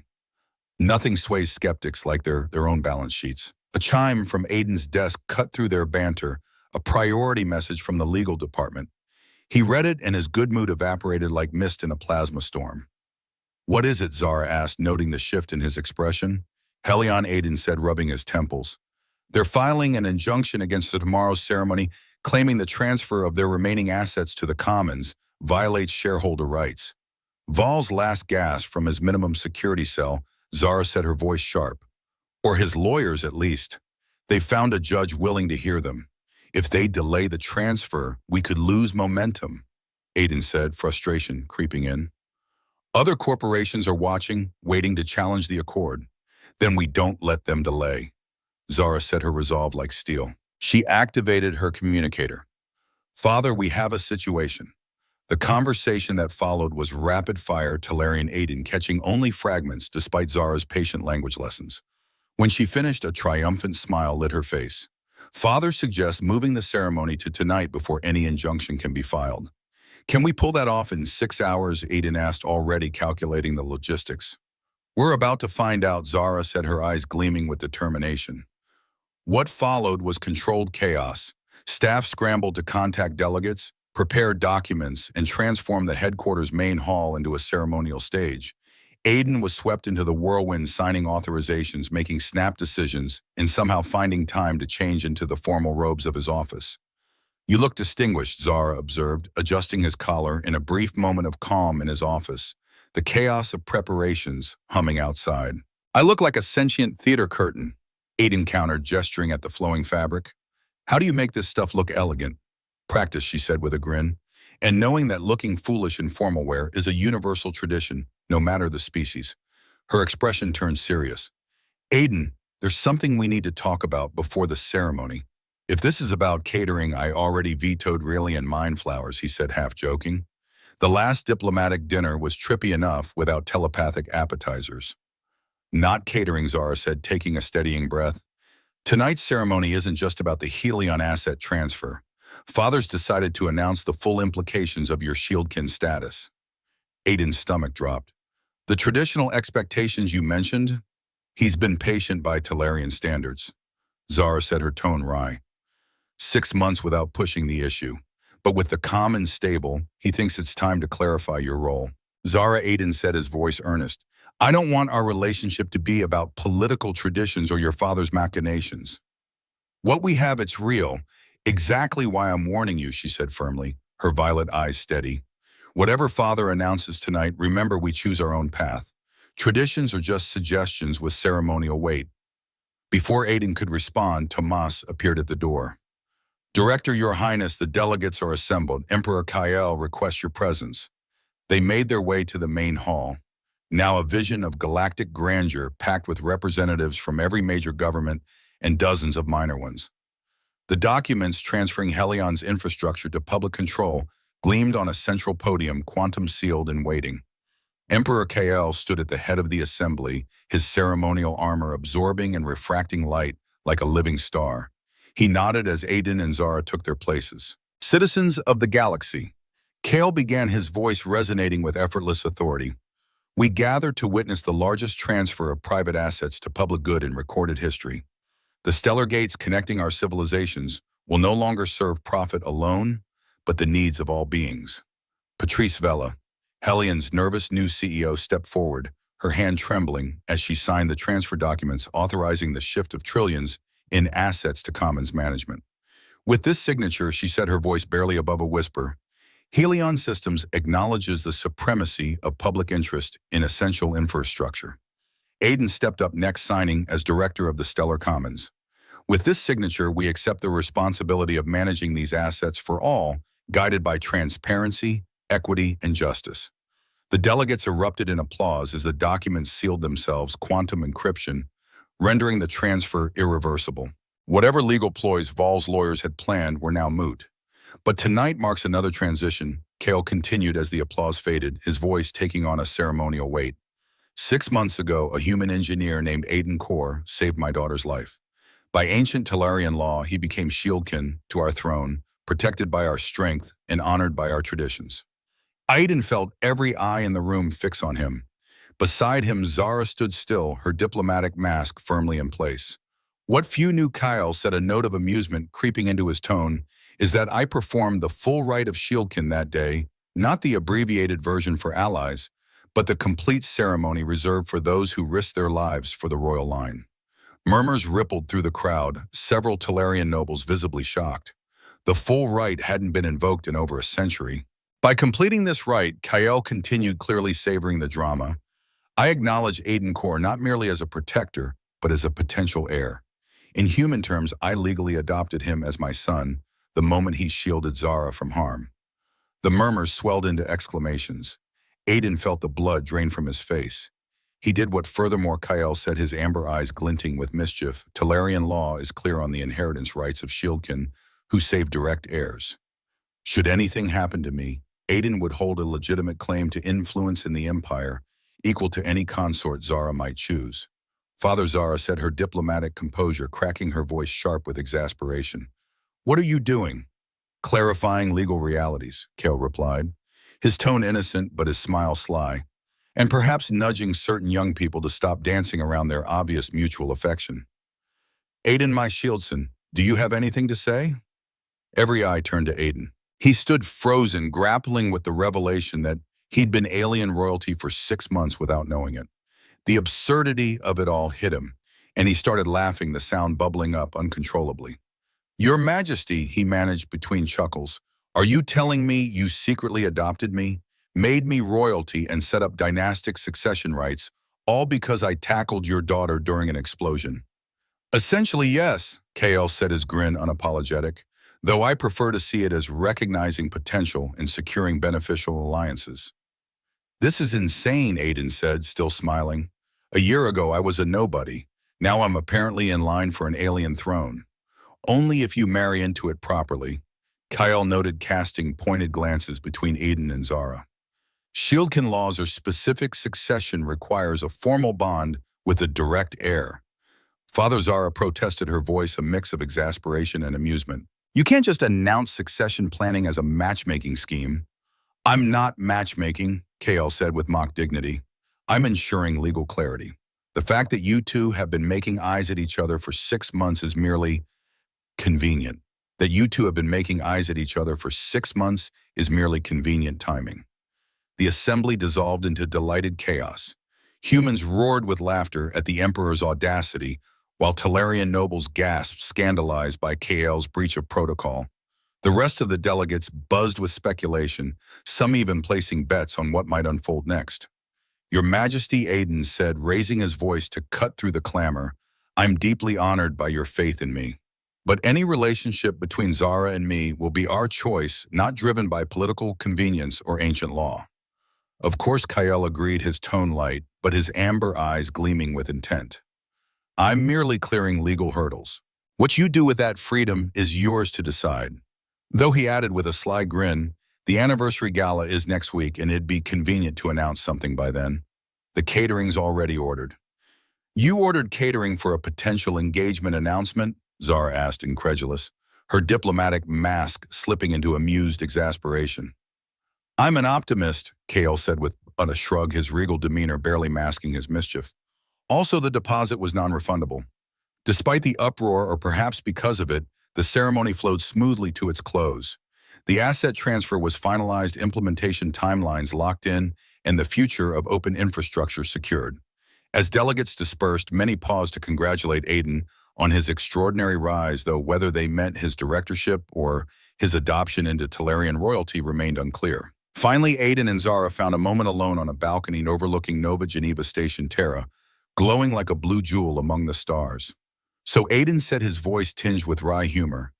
S1: Nothing sways skeptics like their own balance sheets. A chime from Aiden's desk cut through their banter, a priority message from the legal department. He read it and his good mood evaporated like mist in a plasma storm. What is it? Zara asked, noting the shift in his expression. Helion, Aiden said, rubbing his temples. They're filing an injunction against tomorrow's ceremony, claiming the transfer of their remaining assets to the Commons violates shareholder rights. Val's last gasp from his minimum security cell, Zara said, her voice sharp. Or his lawyers, at least. They found a judge willing to hear them. If they delay the transfer, we could lose momentum, Aiden said, frustration creeping in. Other corporations are watching, waiting to challenge the accord. Then we don't let them delay. Zara said, her resolve like steel. She activated her communicator. Father, we have a situation. The conversation that followed was rapid-fire, Talarian Aiden catching only fragments despite Zara's patient language lessons. When she finished, a triumphant smile lit her face. Father suggests moving the ceremony to tonight before any injunction can be filed. Can we pull that off in 6 hours? Aiden asked, already calculating the logistics. We're about to find out, Zara said, her eyes gleaming with determination. What followed was controlled chaos. Staff scrambled to contact delegates, prepare documents, and transform the headquarters main hall into a ceremonial stage. Aiden was swept into the whirlwind, signing authorizations, making snap decisions, and somehow finding time to change into the formal robes of his office. You look distinguished, Zara observed, adjusting his collar in a brief moment of calm in his office, the chaos of preparations humming outside. I look like a sentient theater curtain, Aiden countered, gesturing at the flowing fabric. How do you make this stuff look elegant? Practice, she said with a grin, and knowing that looking foolish in formal wear is a universal tradition, no matter the species. Her expression turned serious. Aiden, there's something we need to talk about before the ceremony. If this is about catering, I already vetoed Raelian mind flowers, he said, half joking. The last diplomatic dinner was trippy enough without telepathic appetizers. Not catering, Zara said, taking a steadying breath. Tonight's ceremony isn't just about the Helion asset transfer. Fathers decided to announce the full implications of your Shieldkin status. Aiden's stomach dropped. The traditional expectations you mentioned? He's been patient by Talarian standards. Zara said, her tone wry. 6 months without pushing the issue. But with the calm and stable, he thinks it's time to clarify your role. Zara, Aiden said, his voice earnest. I don't want our relationship to be about political traditions or your father's machinations. What we have, it's real. Exactly why I'm warning you, she said firmly, her violet eyes steady. Whatever father announces tonight, remember we choose our own path. Traditions are just suggestions with ceremonial weight. Before Aiden could respond, Tomas appeared at the door. Director, Your Highness, the delegates are assembled. Emperor Kael requests your presence. They made their way to the main hall. Now a vision of galactic grandeur packed with representatives from every major government and dozens of minor ones. The documents transferring Helion's infrastructure to public control gleamed on a central podium, quantum-sealed and waiting. Emperor Kael stood at the head of the assembly, his ceremonial armor absorbing and refracting light like a living star. He nodded as Aiden and Zara took their places. Citizens of the galaxy. Kael began, his voice resonating with effortless authority. We gather to witness the largest transfer of private assets to public good in recorded history. The stellar gates connecting our civilizations will no longer serve profit alone, but the needs of all beings. Patrice Vela, Helion's nervous new CEO, stepped forward, her hand trembling as she signed the transfer documents authorizing the shift of trillions in assets to Commons management. With this signature, she said, her voice barely above a whisper, Helion Systems acknowledges the supremacy of public interest in essential infrastructure. Aiden stepped up next, signing as director of the Stellar Commons. With this signature, we accept the responsibility of managing these assets for all, guided by transparency, equity, and justice. The delegates erupted in applause as the documents sealed themselves, quantum encryption, rendering the transfer irreversible. Whatever legal ploys Vol's lawyers had planned were now moot. But tonight marks another transition, Kael continued as the applause faded, his voice taking on a ceremonial weight. 6 months ago, a human engineer named Aiden Kor saved my daughter's life. By ancient Talarian law, he became Shieldkin to our throne, protected by our strength and honored by our traditions. Aiden felt every eye in the room fix on him. Beside him, Zara stood still, her diplomatic mask firmly in place. What few knew Kyle, said, a note of amusement creeping into his tone, is that I performed the full rite of Shieldkin that day, not the abbreviated version for allies, but the complete ceremony reserved for those who risked their lives for the royal line. Murmurs rippled through the crowd, several Talarian nobles visibly shocked. The full rite hadn't been invoked in over a century. By completing this rite, Kael continued, clearly savoring the drama. I acknowledge Aiden Kor not merely as a protector, but as a potential heir. In human terms, I legally adopted him as my son the moment he shielded Zara from harm. The murmurs swelled into exclamations. Aiden felt the blood drain from his face. He did what furthermore, Kael said, his amber eyes glinting with mischief. Talarian law is clear on the inheritance rights of Shieldkin, who save direct heirs. Should anything happen to me, Aiden would hold a legitimate claim to influence in the empire, equal to any consort Zara might choose. Father, Zara said, her diplomatic composure cracking, her voice sharp with exasperation. What are you doing? Clarifying legal realities, Kael replied, his tone innocent but his smile sly, and perhaps nudging certain young people to stop dancing around their obvious mutual affection. Aiden, my Shieldson, do you have anything to say? Every eye turned to Aiden. He stood frozen, grappling with the revelation that he'd been alien royalty for 6 months without knowing it. The absurdity of it all hit him, and he started laughing, the sound bubbling up uncontrollably. Your Majesty, he managed between chuckles, are you telling me you secretly adopted me, made me royalty, and set up dynastic succession rights, all because I tackled your daughter during an explosion? Essentially, yes, Kael said, his grin unapologetic, though I prefer to see it as recognizing potential and securing beneficial alliances. This is insane, Aiden said, still smiling. A year ago, I was a nobody. Now I'm apparently in line for an alien throne. Only if you marry into it properly. Kyle noted, casting pointed glances between Aiden and Zara. Shieldkin laws are specific. Succession requires a formal bond with a direct heir. Father Zara protested, her voice a mix of exasperation and amusement. You can't just announce succession planning as a matchmaking scheme. I'm not matchmaking, KL said with mock dignity. I'm ensuring legal clarity. The fact that you two have been making eyes at each other for 6 months is merely convenient. That you two have been making eyes at each other for 6 months is merely convenient timing. The assembly dissolved into delighted chaos. Humans roared with laughter at the Emperor's audacity, while Talarian nobles gasped, scandalized by KL's breach of protocol. The rest of the delegates buzzed with speculation, some even placing bets on what might unfold next. Your Majesty, Aiden said, raising his voice to cut through the clamor, I'm deeply honored by your faith in me. But any relationship between Zara and me will be our choice, not driven by political convenience or ancient law. Of course, Kyle agreed, his tone light, but his amber eyes gleaming with intent. I'm merely clearing legal hurdles. What you do with that freedom is yours to decide. Though he added with a sly grin, the anniversary gala is next week and it'd be convenient to announce something by then. The catering's already ordered. You ordered catering for a potential engagement announcement? Zara asked, incredulous, her diplomatic mask slipping into amused exasperation. I'm an optimist, Kale said with a shrug, his regal demeanor barely masking his mischief. Also, the deposit was non-refundable. Despite the uproar, or perhaps because of it, the ceremony flowed smoothly to its close. The asset transfer was finalized, implementation timelines locked in, and the future of open infrastructure secured. As delegates dispersed, many paused to congratulate Aiden on his extraordinary rise, though whether they meant his directorship or his adoption into Talarian royalty remained unclear. Finally, Aiden and Zara found a moment alone on a balcony overlooking Nova Geneva Station Terra, glowing like a blue jewel among the stars. So Aiden said, his voice tinged with wry humor,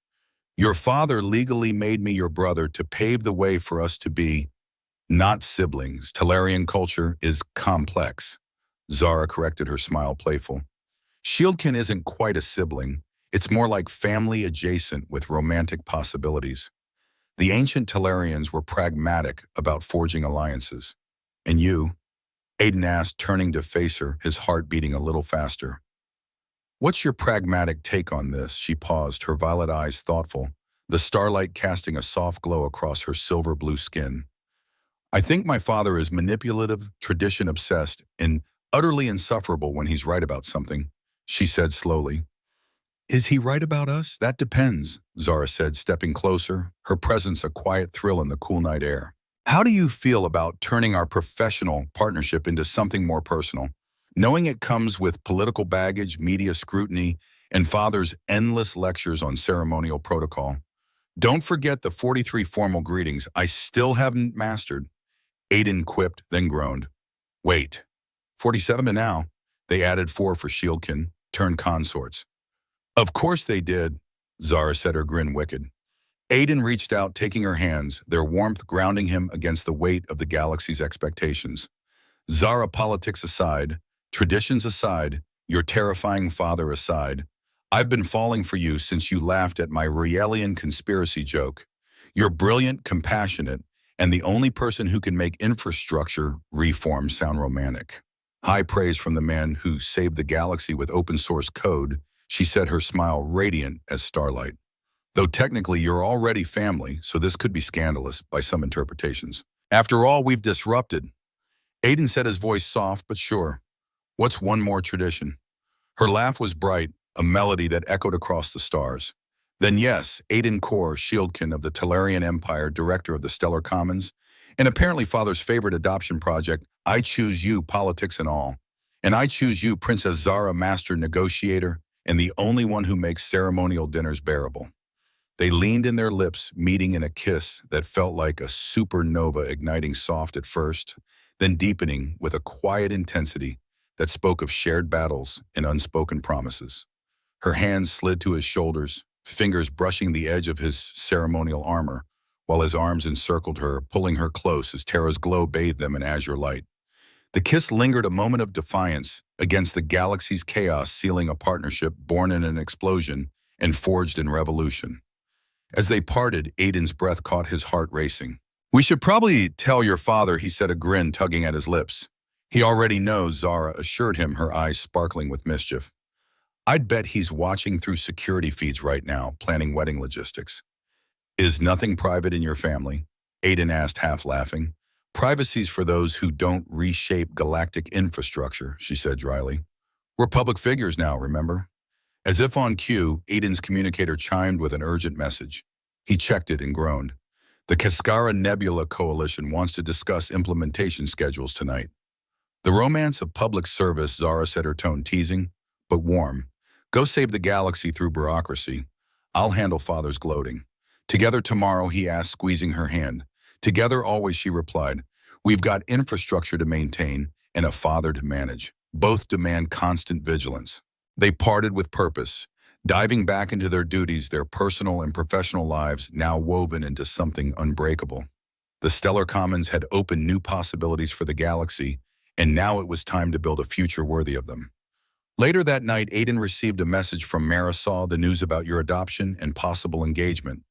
S1: your father legally made me your brother to pave the way for us to be not siblings. Talarian culture is complex. Zara corrected, her smile playful. Shieldkin isn't quite a sibling. It's more like family adjacent with romantic possibilities. The ancient Talarians were pragmatic about forging alliances. And you? Aiden asked, turning to face her, his heart beating a little faster. What's your pragmatic take on this? She paused, her violet eyes thoughtful, the starlight casting a soft glow across her silver blue skin. I think my father is manipulative, tradition-obsessed, and utterly insufferable when he's right about something, she said slowly. Is he right about us? That depends, Zara said, stepping closer, her presence a quiet thrill in the cool night air. How do you feel about turning our professional partnership into something more personal? Knowing it comes with political baggage, media scrutiny, and Father's endless lectures on ceremonial protocol. Don't forget the 43 formal greetings I still haven't mastered. Aiden quipped, then groaned. Wait, 47 to now. They added 4 for Shieldkin, turned consorts. Of course they did, Zara said, her grin wicked. Aiden reached out, taking her hands, their warmth grounding him against the weight of the galaxy's expectations. Zara, politics aside, traditions aside, your terrifying father aside, I've been falling for you since you laughed at my Raelian conspiracy joke. You're brilliant, compassionate, and the only person who can make infrastructure reform sound romantic. High praise from the man who saved the galaxy with open source code, she said, her smile radiant as starlight. Though technically you're already family, so this could be scandalous by some interpretations. After all we've disrupted. Aiden said, his voice soft but sure. What's one more tradition? Her laugh was bright, a melody that echoed across the stars. Then yes, Aiden Kor, Shieldkin of the Talarian Empire, director of the Stellar Commons, and apparently Father's favorite adoption project, I Choose You, politics and all. And I choose you, Princess Zara, master negotiator, and the only one who makes ceremonial dinners bearable. They leaned in, their lips meeting in a kiss that felt like a supernova, igniting soft at first, then deepening with a quiet intensity that spoke of shared battles and unspoken promises. Her hands slid to his shoulders, fingers brushing the edge of his ceremonial armor, while his arms encircled her, pulling her close as Terra's glow bathed them in azure light. The kiss lingered, a moment of defiance against the galaxy's chaos, sealing a partnership born in an explosion and forged in revolution. As they parted, Aiden's breath caught his heart racing. "We should probably tell your father," he said, a grin tugging at his lips. "He already knows," Zara assured him, her eyes sparkling with mischief. "I'd bet he's watching through security feeds right now, planning wedding logistics." "Is nothing private in your family?" Aiden asked, half laughing. "Privacy's for those who don't reshape galactic infrastructure," she said dryly. "We're public figures now, remember?" As if on cue, Aiden's communicator chimed with an urgent message. He checked it and groaned. "The Cascara Nebula Coalition wants to discuss implementation schedules tonight." "The romance of public service," Zara said, her tone teasing, but warm. "Go save the galaxy through bureaucracy. I'll handle Father's gloating." "Together tomorrow," he asked, squeezing her hand. "Together always," she replied. "We've got infrastructure to maintain and a father to manage. Both demand constant vigilance." They parted with purpose, diving back into their duties, their personal and professional lives now woven into something unbreakable. The Stellar Commons had opened new possibilities for the galaxy, and now it was time to build a future worthy of them. Later that night, Aiden received a message from Marisol, "The news about your adoption and possible engagement.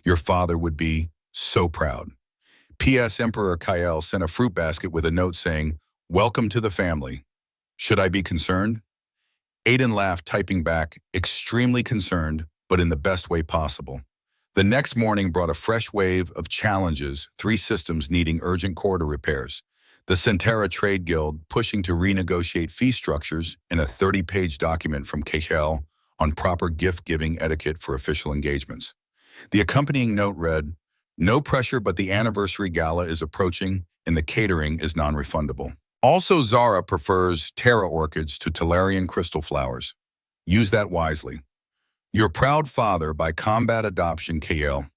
S1: Your father would be so proud." P.S. Emperor Kyle sent a fruit basket with a note saying, "Welcome to the family. Should I be concerned?" Aiden laughed, typing back, "Extremely concerned, but in the best way possible." The next morning brought a fresh wave of challenges, 3 systems needing urgent corridor repairs. The Centera Trade Guild pushing to renegotiate fee structures, and a 30-page document from KL on proper gift-giving etiquette for official engagements. The accompanying note read, "No pressure, but the anniversary gala is approaching and the catering is non-refundable. Also, Zara prefers Terra orchids to Talarian crystal flowers. Use that wisely. Your proud father by combat adoption, KL."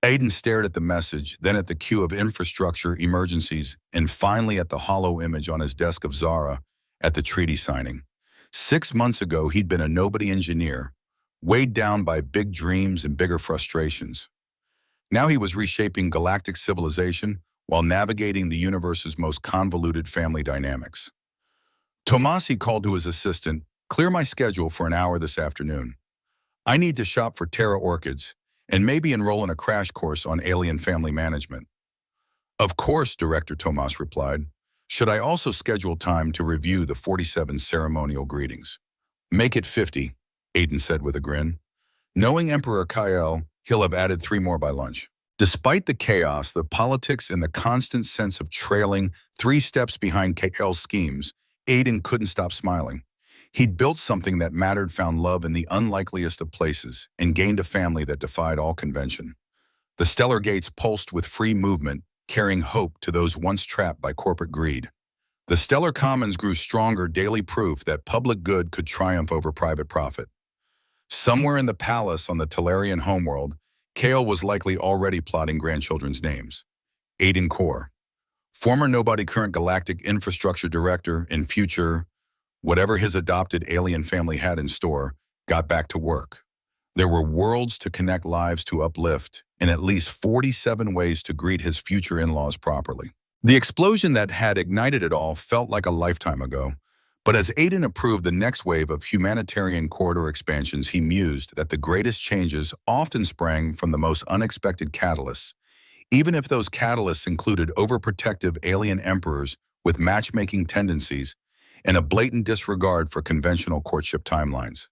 S1: Aiden stared at the message, then at the queue of infrastructure emergencies, and finally at the hollow image on his desk of Zara at the treaty signing. 6 months ago, he'd been a nobody engineer, weighed down by big dreams and bigger frustrations. Now he was reshaping galactic civilization while navigating the universe's most convoluted family dynamics. Tomasi called to his assistant, "Clear my schedule for an hour this afternoon. I need to shop for Terra orchids and maybe enroll in a crash course on alien family management." "Of course," Director Tomas replied. "Should I also schedule time to review the 47 ceremonial greetings?" "Make it 50, Aiden said with a grin. "Knowing Emperor Kyle, he'll have added 3 more by lunch." Despite the chaos, the politics, and the constant sense of trailing 3 steps behind KL's schemes, Aiden couldn't stop smiling. He'd built something that mattered, found love in the unlikeliest of places, and gained a family that defied all convention. The stellar gates pulsed with free movement, carrying hope to those once trapped by corporate greed. The stellar commons grew stronger, daily proof that public good could triumph over private profit. Somewhere in the palace on the Talarian homeworld, Kale was likely already plotting grandchildren's names. Aiden Core, former nobody, current galactic infrastructure director, and future whatever his adopted alien family had in store, got back to work. There were worlds to connect, lives to uplift, and at least 47 ways to greet his future in-laws properly. The explosion that had ignited it all felt like a lifetime ago, but as Aiden approved the next wave of humanitarian corridor expansions, he mused that the greatest changes often sprang from the most unexpected catalysts, even if those catalysts included overprotective alien emperors with matchmaking tendencies and a blatant disregard for conventional courtship timelines.